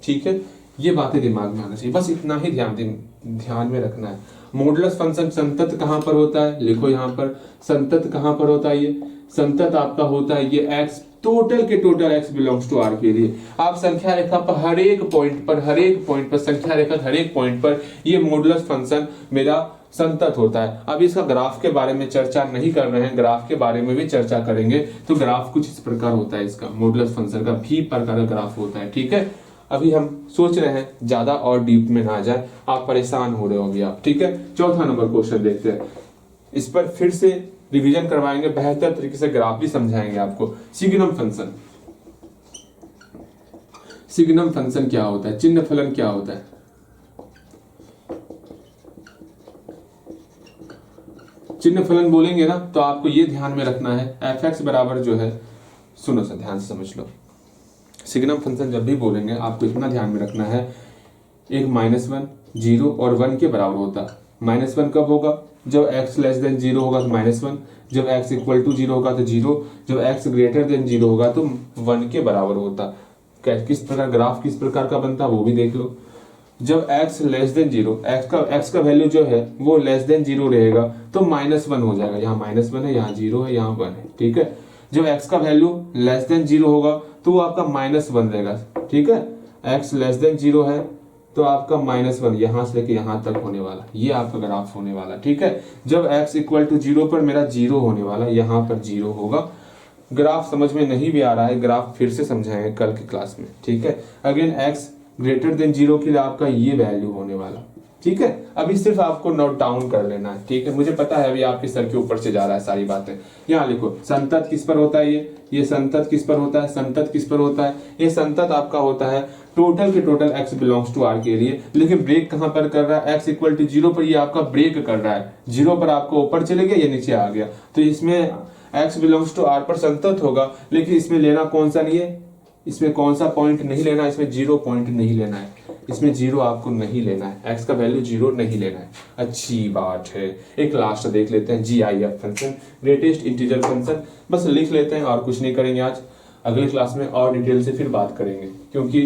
ठीक है, ये बातें दिमाग में आना चाहिए, बस इतना ही ध्यान में रखना है। मॉडुलस फंक्शन संतत कहां पर होता है, लिखो यहां पर, संतत कहां पर होता है, ये संतत आपका होता है ये x टोटल के total x belongs to r के लिए। आप संख्या रेखा पर हर एक पॉइंट पर संख्या रेखा हर एक पॉइंट पर ये मॉडुलस फंक्शन मेरा संतत होता है। अब इसका ग्राफ के बारे में चर्चा नहीं कर रहे हैं, ग्राफ के बारे में भी चर्चा करेंगे। तो ग्राफ कुछ इस प्रकार होता है, इसका मॉडुलस फंक्शन का भी प्रकार का ग्राफ होता है, ठीक है। अभी हम सोच रहे हैं ज्यादा और डीप में ना जाए, आप परेशान हो रहे हो अभी आप, ठीक है। चौथा नंबर क्वेश्चन देखते हैं, इस पर फिर से रिवीजन करवाएंगे, बेहतर तरीके से ग्राफ भी समझाएंगे आपको। सिग्नम फंक्शन, सिग्नम फंक्शन क्या होता है, चिन्ह फलन क्या होता है। चिन्ह फलन बोलेंगे ना तो आपको ये ध्यान में रखना है, f(x) बराबर जो है, सुनो सर ध्यान से समझ लो। सिग्नम फंक्शन जब भी बोलेंगे आपको इतना ध्यान में रखना है, एक -1, 0 और 1 के बराबर होता है। -1 कब होगा, जब x लेस देन 0 होगा तो -1, जब x इक्वल टू 0 होगा तो 0, जब x ग्रेटर देन 0 होगा तो 1 के बराबर होता। किस प्रकार ग्राफ किस प्रकार का बनता वो भी देख लो। जब x लेस देन 0, x का वैल्यू जो है वो लेस देन 0 रहेगा तो -1 हो जाएगा, यहाँ -1 है, यहाँ 0 है, यहाँ 1 है, ठीक है। जब x का वैल्यू लेस देन 0 होगा तो वो आपका -1 रहेगा, ठीक है। x लेस देन 0 है तो आपका -1 यहां से लेके यहां तक होने वाला, ये आपका ग्राफ होने वाला, ठीक है। जब x इक्वल टू 0 पर मेरा 0 होने वाला, यहां पर 0 होगा। ग्राफ समझ में नहीं भी आ रहा है, ग्राफ फिर से समझाएंगे कल की क्लास में, ठीक है। अगेन x ग्रेटर देन 0 के लिए आपका ये वैल्यू होने वाला, ठीक है। अभी सिर्फ आपको नोट डाउन कर लेना है, ठीक है। मुझे पता है अभी आपके सर के ऊपर से जा रहा है सारी बातें। यहाँ लिखो, संतत किस पर होता है, ये संतत किस पर होता है, संतत किस पर होता है, ये संतत आपका होता है टोटल के total x belongs to r के लिए। लेकिन ब्रेक कहां पर कर रहा है, x इक्वल टू 0 पर ये आपका ब्रेक कर रहा है, 0 पर आपको ऊपर चले गया, ये नीचे आ गया, तो इसमें x बिलोंग्स टू r पर संतत होगा। लेकिन इसमें लेना कौन सा नहीं है, इसमें कौन सा पॉइंट नहीं लेना, इसमें 0 पॉइंट नहीं लेना है, इसमें 0 आपको नहीं लेना है, x का वैल्यू 0 नहीं लेना है। अच्छी बात है। एक लास्ट देख लेते हैं, GIF function, greatest integer function, बस लिख लेते हैं और कुछ नहीं करेंगे आज। अगली क्लास में और डिटेल से फिर बात करेंगे, क्योंकि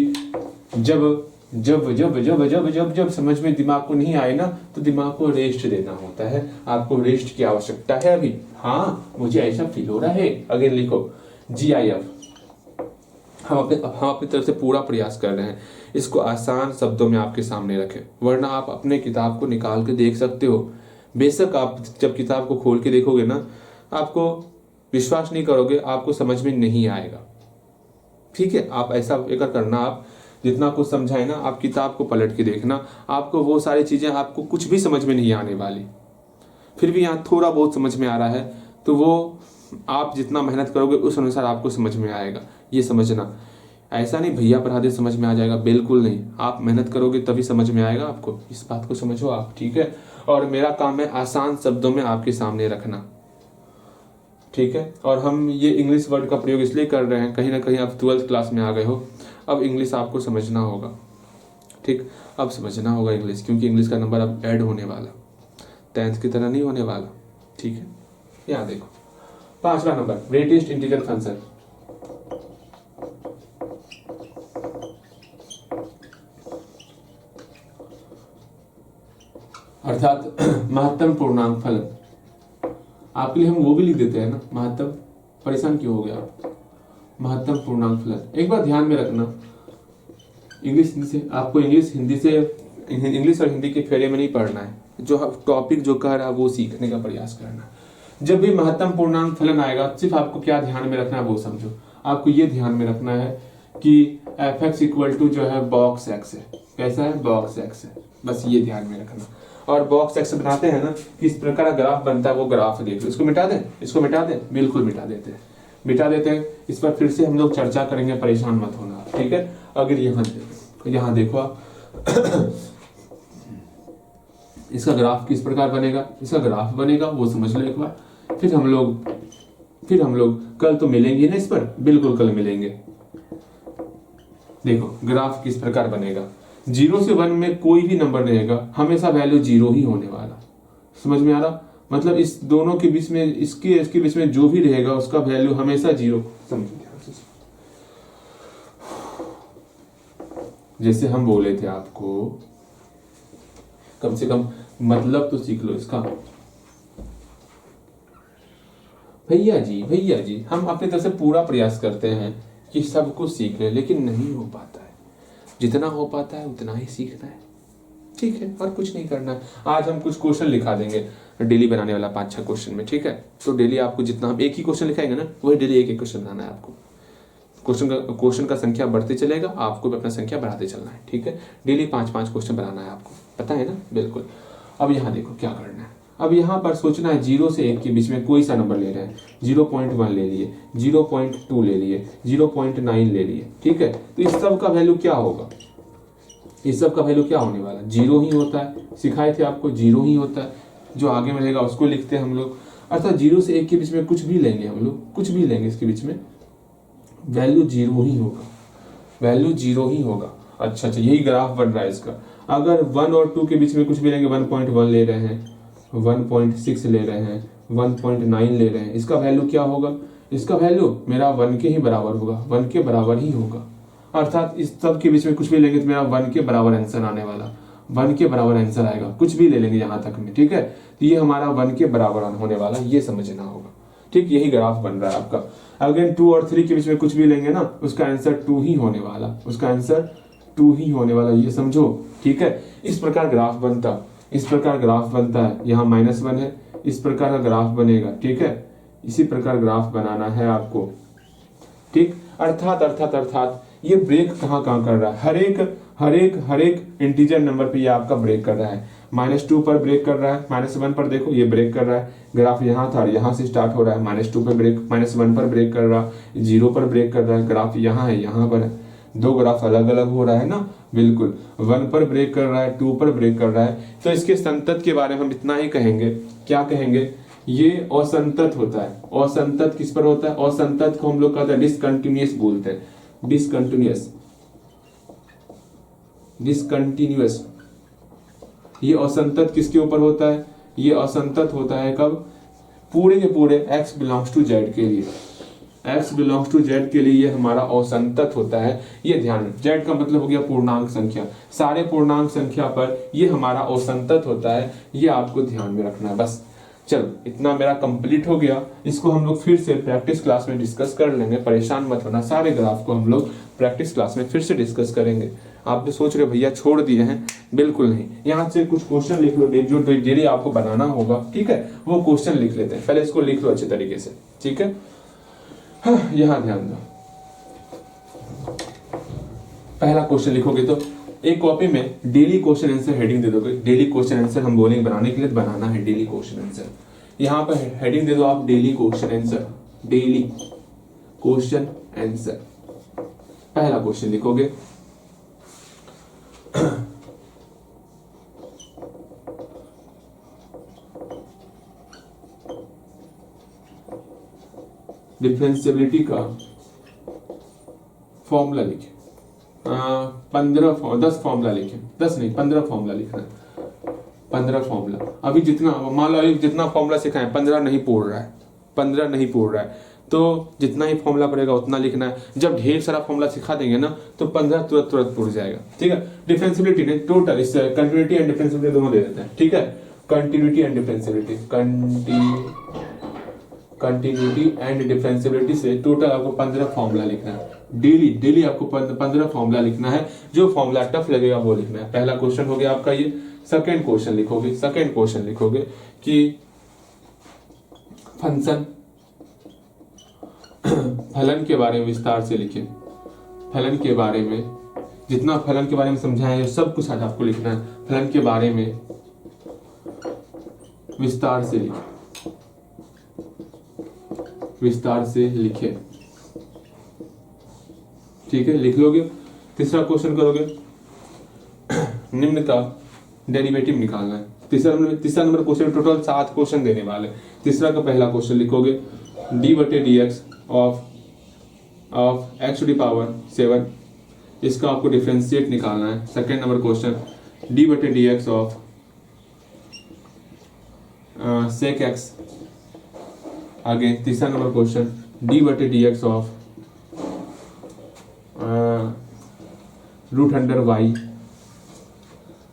जब जब जब जब जब जब जब समझ में दिमाग को नहीं आए ना तो दिमाग को रेस्ट देना होता है। आपको रेस्ट की आवश्यकता है अभी, हाँ मुझे ऐसा फील हो रहा है। अगेन लिखो GIF, हम अपनी तरफ से पूरा प्रयास कर रहे हैं इसको आसान शब्दों में आपके सामने रखें, वरना आप अपने किताब को निकाल के देख सकते हो। बेशक आप जब किताब को खोल के देखोगे ना, आपको विश्वास नहीं करोगे, आपको समझ में नहीं आएगा, ठीक है। आप ऐसा एक करना, आप जितना कुछ समझाए ना, आप किताब को पलट के देखना, आपको वो सारी चीजें आपको कुछ भी समझ में नहीं आने वाली। फिर भी यहाँ थोड़ा बहुत समझ में आ रहा है तो वो आप जितना मेहनत करोगे उस अनुसार आपको समझ में आएगा, ये समझना। ऐसा नहीं भैया पढ़ा दे समझ में आ जाएगा, बिल्कुल नहीं। आप मेहनत करोगे तभी समझ में आएगा आपको, इस बात को समझो आप, ठीक है। और मेरा काम है आसान शब्दों में आपके सामने रखना, ठीक है। और हम ये इंग्लिश वर्ड का प्रयोग इसलिए कर रहे हैं, कहीं ना कहीं आप 12th क्लास में आ गए हो, अब इंग्लिश आपको समझना होगा, ठीक। अब समझना होगा इंग्लिश, क्योंकि इंग्लिश का नंबर अब ऐड होने वाला, 10th की तरह नहीं होने वाला, ठीक है। यहाँ देखो 5वां नंबर, ग्रेटेस्ट इंटीजर फंक्शन। अर्थात महत्तम पूर्णांक फलन। आपके लिए हम वो भी लिख देते हैं ना, महत्तम, परेशान क्यों हो गया आप, महत्तम पूर्णांक फलन। एक बार ध्यान में रखना, इंग्लिश से आपको इंग्लिश और हिंदी के फेरे में नहीं पढ़ना है, जो टॉपिक जो कह रहा है वो सीखने का प्रयास करना है। जब भी महत्तम पूर्णांक फलन आएगा, सिर्फ आपको क्या ध्यान में रखना है वो समझो। आपको ये ध्यान में रखना है कि f(x) इक्वल टू जो है बॉक्स x है, कैसा है, बॉक्स x है, बस ये ध्यान में रखना। और बॉक्स x बनाते हैं ना, किस प्रकार का ग्राफ बनता है वो ग्राफ देख लो। इसको मिटा दें, इसको मिटा दें, बिल्कुल मिटा देते हैं। इस पर फिर से हम लोग चर्चा करेंगे, परेशान मत होना, ठीक है। अगर यहाँ देखो आप इसका ग्राफ किस प्रकार बनेगा, इसका ग्राफ बनेगा वो समझ लो एक बार। फिर हम लोग कल तो मिलेंगे ना इस पर, बिल्कुल कल मिलेंगे। देखो ग्राफ किस प्रकार बनेगा, 0 से 1 में कोई भी नंबर रहेगा हमेशा वैल्यू 0 ही होने वाला। समझ में आ रहा? मतलब इस दोनों के बीच में, इसके बीच में जो भी रहेगा उसका वैल्यू हमेशा 0। समझो जैसे हम बोले थे आपको, कम से कम मतलब तो सीख लो इसका। भैया जी हम अपनी तरफ से पूरा प्रयास करते हैं कि सब कुछ सीख ले, लेकिन नहीं हो पाता है। जितना हो पाता है उतना ही सीखना है, ठीक है, और कुछ नहीं करना है। आज हम कुछ क्वेश्चन लिखा देंगे डेली बनाने वाला 5-6 क्वेश्चन में, ठीक है। तो डेली आपको जितना हम एक ही क्वेश्चन लिखाएंगे ना, वही डेली एक क्वेश्चन बनाना है आपको। क्वेश्चन का संख्या बढ़ते चलेगा, आपको भी अपना संख्या बढ़ाते चलना है, ठीक है। डेली 5-5 क्वेश्चन बनाना है आपको, पता है ना? बिल्कुल। अब यहाँ देखो क्या करना है। अब यहाँ पर सोचना है 0 से 1 के बीच में कोई सा नंबर ले रहे हैं। 0.1 ले लिए, 0.2 ले लिए, 0.9 ले लिए, ठीक है। तो इस सब का वैल्यू क्या होगा? इस सब का वैल्यू क्या होने वाला? 0 ही होता है। सिखाए थे आपको 0 ही होता है। जो आगे में रहेगा उसको लिखते हैं हम लोग। अर्थात 0 से 1 के बीच में कुछ भी लेंगे हम लोग, कुछ भी लेंगे इसके बीच में, वैल्यू 0 ही होगा, वैल्यू 0 ही होगा। अच्छा, यही ग्राफ बन रहा है इसका। अगर 1 और 2 के बीच में कुछ भी लेंगे, 1.1 ले रहे हैं, 1.6 ले रहे हैं, 1.9 ले रहे हैं, इसका वैल्यू क्या होगा? इसका वैल्यू मेरा 1 के ही बराबर होगा, 1 के बराबर ही होगा। अर्थात इस सब के बीच में कुछ भी लेंगे तो मेरा 1 के बराबर आंसर आने वाला, 1 के बराबर आंसर आएगा। कुछ भी ले लेंगे यहाँ तक में, ठीक है। तो ये हमारा 1 के बराबर होने वाला, ये समझना होगा, ठीक। यही ग्राफ बन रहा है आपका। अगर 2 और 3 के बीच में कुछ भी लेंगे ना, उसका आंसर 2 ही होने वाला, उसका आंसर 2 ही होने वाला, ये समझो, ठीक है। इस प्रकार ग्राफ बनता, इस प्रकार ग्राफ बनता है। यहाँ -1 है, इस प्रकार का ग्राफ बनेगा, ठीक है। इसी प्रकार ग्राफ बनाना है आपको, ठीक। अर्थात ये ब्रेक कहाँ कर रहा है? हर एक इंटीजर नंबर पे ये आपका ब्रेक कर रहा है। -2 पर ब्रेक कर रहा है, -1 पर देखो ये ब्रेक कर रहा है। ग्राफ यहाँ था, यहाँ से स्टार्ट हो रहा है, -2 पर ब्रेक, -1 पर ब्रेक कर रहा है, 0 पर ब्रेक कर रहा है। ग्राफ यहाँ है, यहाँ पर है। दो ग्राफ अलग अलग हो रहा है ना, बिल्कुल। 1 पर ब्रेक कर रहा है, 2 पर ब्रेक कर रहा है। तो इसके संतत के बारे में हम इतना ही कहेंगे। क्या कहेंगे? ये असंतत होता है। असंतत किस पर होता है? असंतत को हम लोग कहते हैं डिसकंटिन्यूअस बोलते हैं, डिसकंटिन्यूअस। ये असंतत किसके ऊपर होता है? ये असंतत होता है कब? पूरे के पूरे x बिलोंग्स टू z के लिए, x बिलोंग्स टू z के लिए ये हमारा असंतत होता है। ये ध्यान में, z का मतलब हो गया पूर्णांक संख्या। सारे पूर्णांक संख्या पर ये हमारा असंतत होता है, ये आपको ध्यान में रखना है। बस चलो, इतना मेरा कंप्लीट हो गया। इसको हम लोग फिर से प्रैक्टिस क्लास में डिस्कस कर लेंगे, परेशान मत होना। सारे ग्राफ को हम लोग प्रैक्टिस क्लास में फिर से डिस्कस करेंगे। आप जो सोच रहे भैया छोड़ दिए हैं, बिल्कुल नहीं। यहाँ से कुछ क्वेश्चन लिख लो, जो डेली आपको बनाना होगा, ठीक है, वो क्वेश्चन लिख लेते हैं। पहले इसको लिख लो अच्छे तरीके से, ठीक है। हाँ, यहाँ ध्यान दो। पहला क्वेश्चन लिखोगे तो एक कॉपी में डेली क्वेश्चन आंसर हेडिंग दे दोगे। डेली क्वेश्चन आंसर हम बोलेंगे बनाने के लिए, बनाना है डेली क्वेश्चन आंसर। यहाँ पर हेडिंग दे दो आप daily question answer, daily question answer. पहला क्वेश्चन लिखोगे, डिफरेंशियबिलिटी का फॉर्मूला लिखे। 10 फॉर्मूला लिखे, 10 नहीं 15 फॉर्मूला लिखना है। 15 फॉर्मूला। अभी जितना मान लो जितना फॉर्मूला सिखाएं 15 नहीं पूर रहा है, 15 नहीं पूर रहा है, तो जितना ही फॉर्मूला पड़ेगा उतना लिखना है। जब ढेर सारा फॉर्मूला सिखा देंगे ना तो 15 तुरंत पूर जाएगा, ठीक है। डिफरेंशियबिलिटी ने टोटल, इस कंटिन्यूटी एंड डिफरेंशियबिलिटी दोनों दे देते हैं, ठीक है। Continuity and differentiability, continuity and differentiability से टोटल आपको 15 फॉर्मूला लिखना है। डेली आपको 15 फॉर्मूला लिखना है। जो फॉर्मूला टफ लगेगा वो लिखना है। पहला क्वेश्चन हो गया आपका ये। सेकंड क्वेश्चन लिखोगे कि फंक्शन फलन के बारे में विस्तार से लिखे। फलन के बारे में जितना फलन के बारे में समझाया है सब कुछ आज आपको लिखना है। फलन के बारे में विस्तार से लिखे, विस्तार से लिखे, ठीक है, लिख लोगे। तीसरा क्वेश्चन करोगे, निम्न का डेरिवेटिव निकालना है। तीसरा नंबर क्वेश्चन, टोटल 7 क्वेश्चन देने वाले। तीसरा का पहला क्वेश्चन लिखोगे, d/dx ऑफ x⁻7 इसका आपको डिफरेंशिएट निकालना है। सेकेंड नंबर क्वेश्चन डी बटे D X of sec X. आगे तीसरा नंबर क्वेश्चन डी बटे D X of root under Y.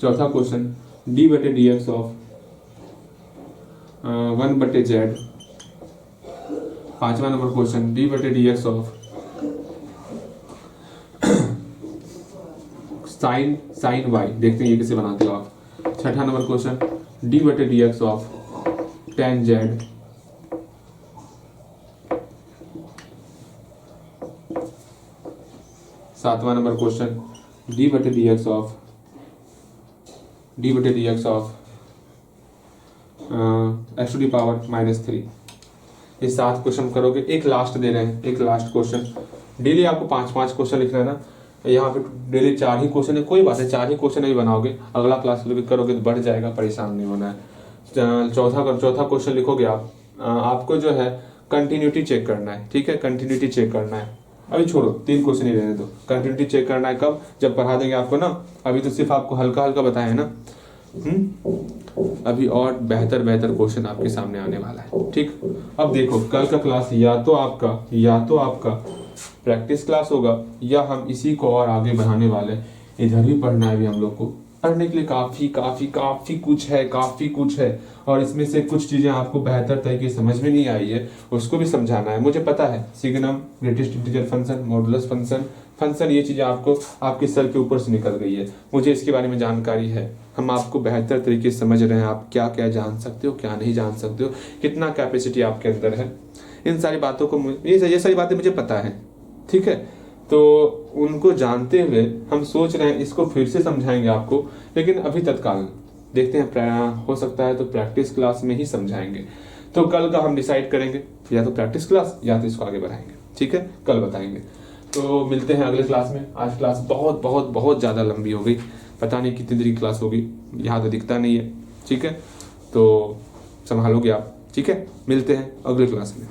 चौथा क्वेश्चन डी बटे डी एक्स ऑफ 1/z। पांचवा नंबर क्वेश्चन डी बटे D X of sine Y. देखते हैं ये कैसे बनाते हो आप। छठा नंबर क्वेश्चन डी बटे D X of tan z। सातवां नंबर क्वेश्चन डी बटे D X of x to the power -3। ये 7 क्वेश्चन करोगे। एक लास्ट दे रहे हैं, एक लास्ट क्वेश्चन। डेली आपको 5-5 क्वेश्चन लिखना है ना। यहाँ पे डेली 4 ही क्वेश्चन है, कोई बात है 4 ही क्वेश्चन नहीं बनाओगे, अगला क्लास करोगे तो बढ़ जाएगा, परेशान नहीं होना है। चौथा क्वेश्चन लिखोगे आप, आपको जो है कंटिन्यूटी चेक करना है, ठीक है, कंटिन्यूटी चेक करना है। अभी छोड़ो, 3 क्वेश्चन ही रहने दो। कंटिन्यूटी चेक करना है कब, जब पढ़ा देंगे आपको ना। अभी तो सिर्फ आपको हल्का हल्का बताया है ना। अभी और बेहतर क्वेश्चन आपके सामने आने वाला है, ठीक। अब देखो कल का क्लास या तो आपका प्रैक्टिस क्लास होगा, या हम इसी को और आगे बढ़ाने वाले। इधर भी पढ़ना है अभी हम लोग को। पढ़ने के लिए काफी कुछ है, और इसमें से कुछ चीजें आपको बेहतर तरीके से समझ में नहीं आई है, उसको भी समझाना है। मुझे पता है signum, greatest integer function, modulus function ये चीजें आपको आपके सर के ऊपर से निकल गई है, मुझे इसके बारे में जानकारी है। हम आपको बेहतर तरीके से समझ रहे हैं, आप क्या क्या जान सकते हो, क्या नहीं जान सकते हो, कितना कैपेसिटी आपके अंदर है। इन सारी बातों को ये सारी बातें मुझे पता है, ठीक है। तो उनको जानते हुए हम सोच रहे हैं इसको फिर से समझाएंगे आपको, लेकिन अभी तत्काल देखते हैं, हो सकता है तो प्रैक्टिस क्लास में ही समझाएंगे। तो कल का हम डिसाइड करेंगे, या तो प्रैक्टिस क्लास या तो इसको आगे बढ़ाएंगे, ठीक है, कल बताएंगे। तो मिलते हैं अगले क्लास में। आज क्लास बहुत ज़्यादा लंबी हो गई, पता नहीं कितनी देर की क्लास होगी, यहाँ तो दिखता नहीं है, ठीक है। तो संभालोगे आप, ठीक है। मिलते हैं अगले क्लास में।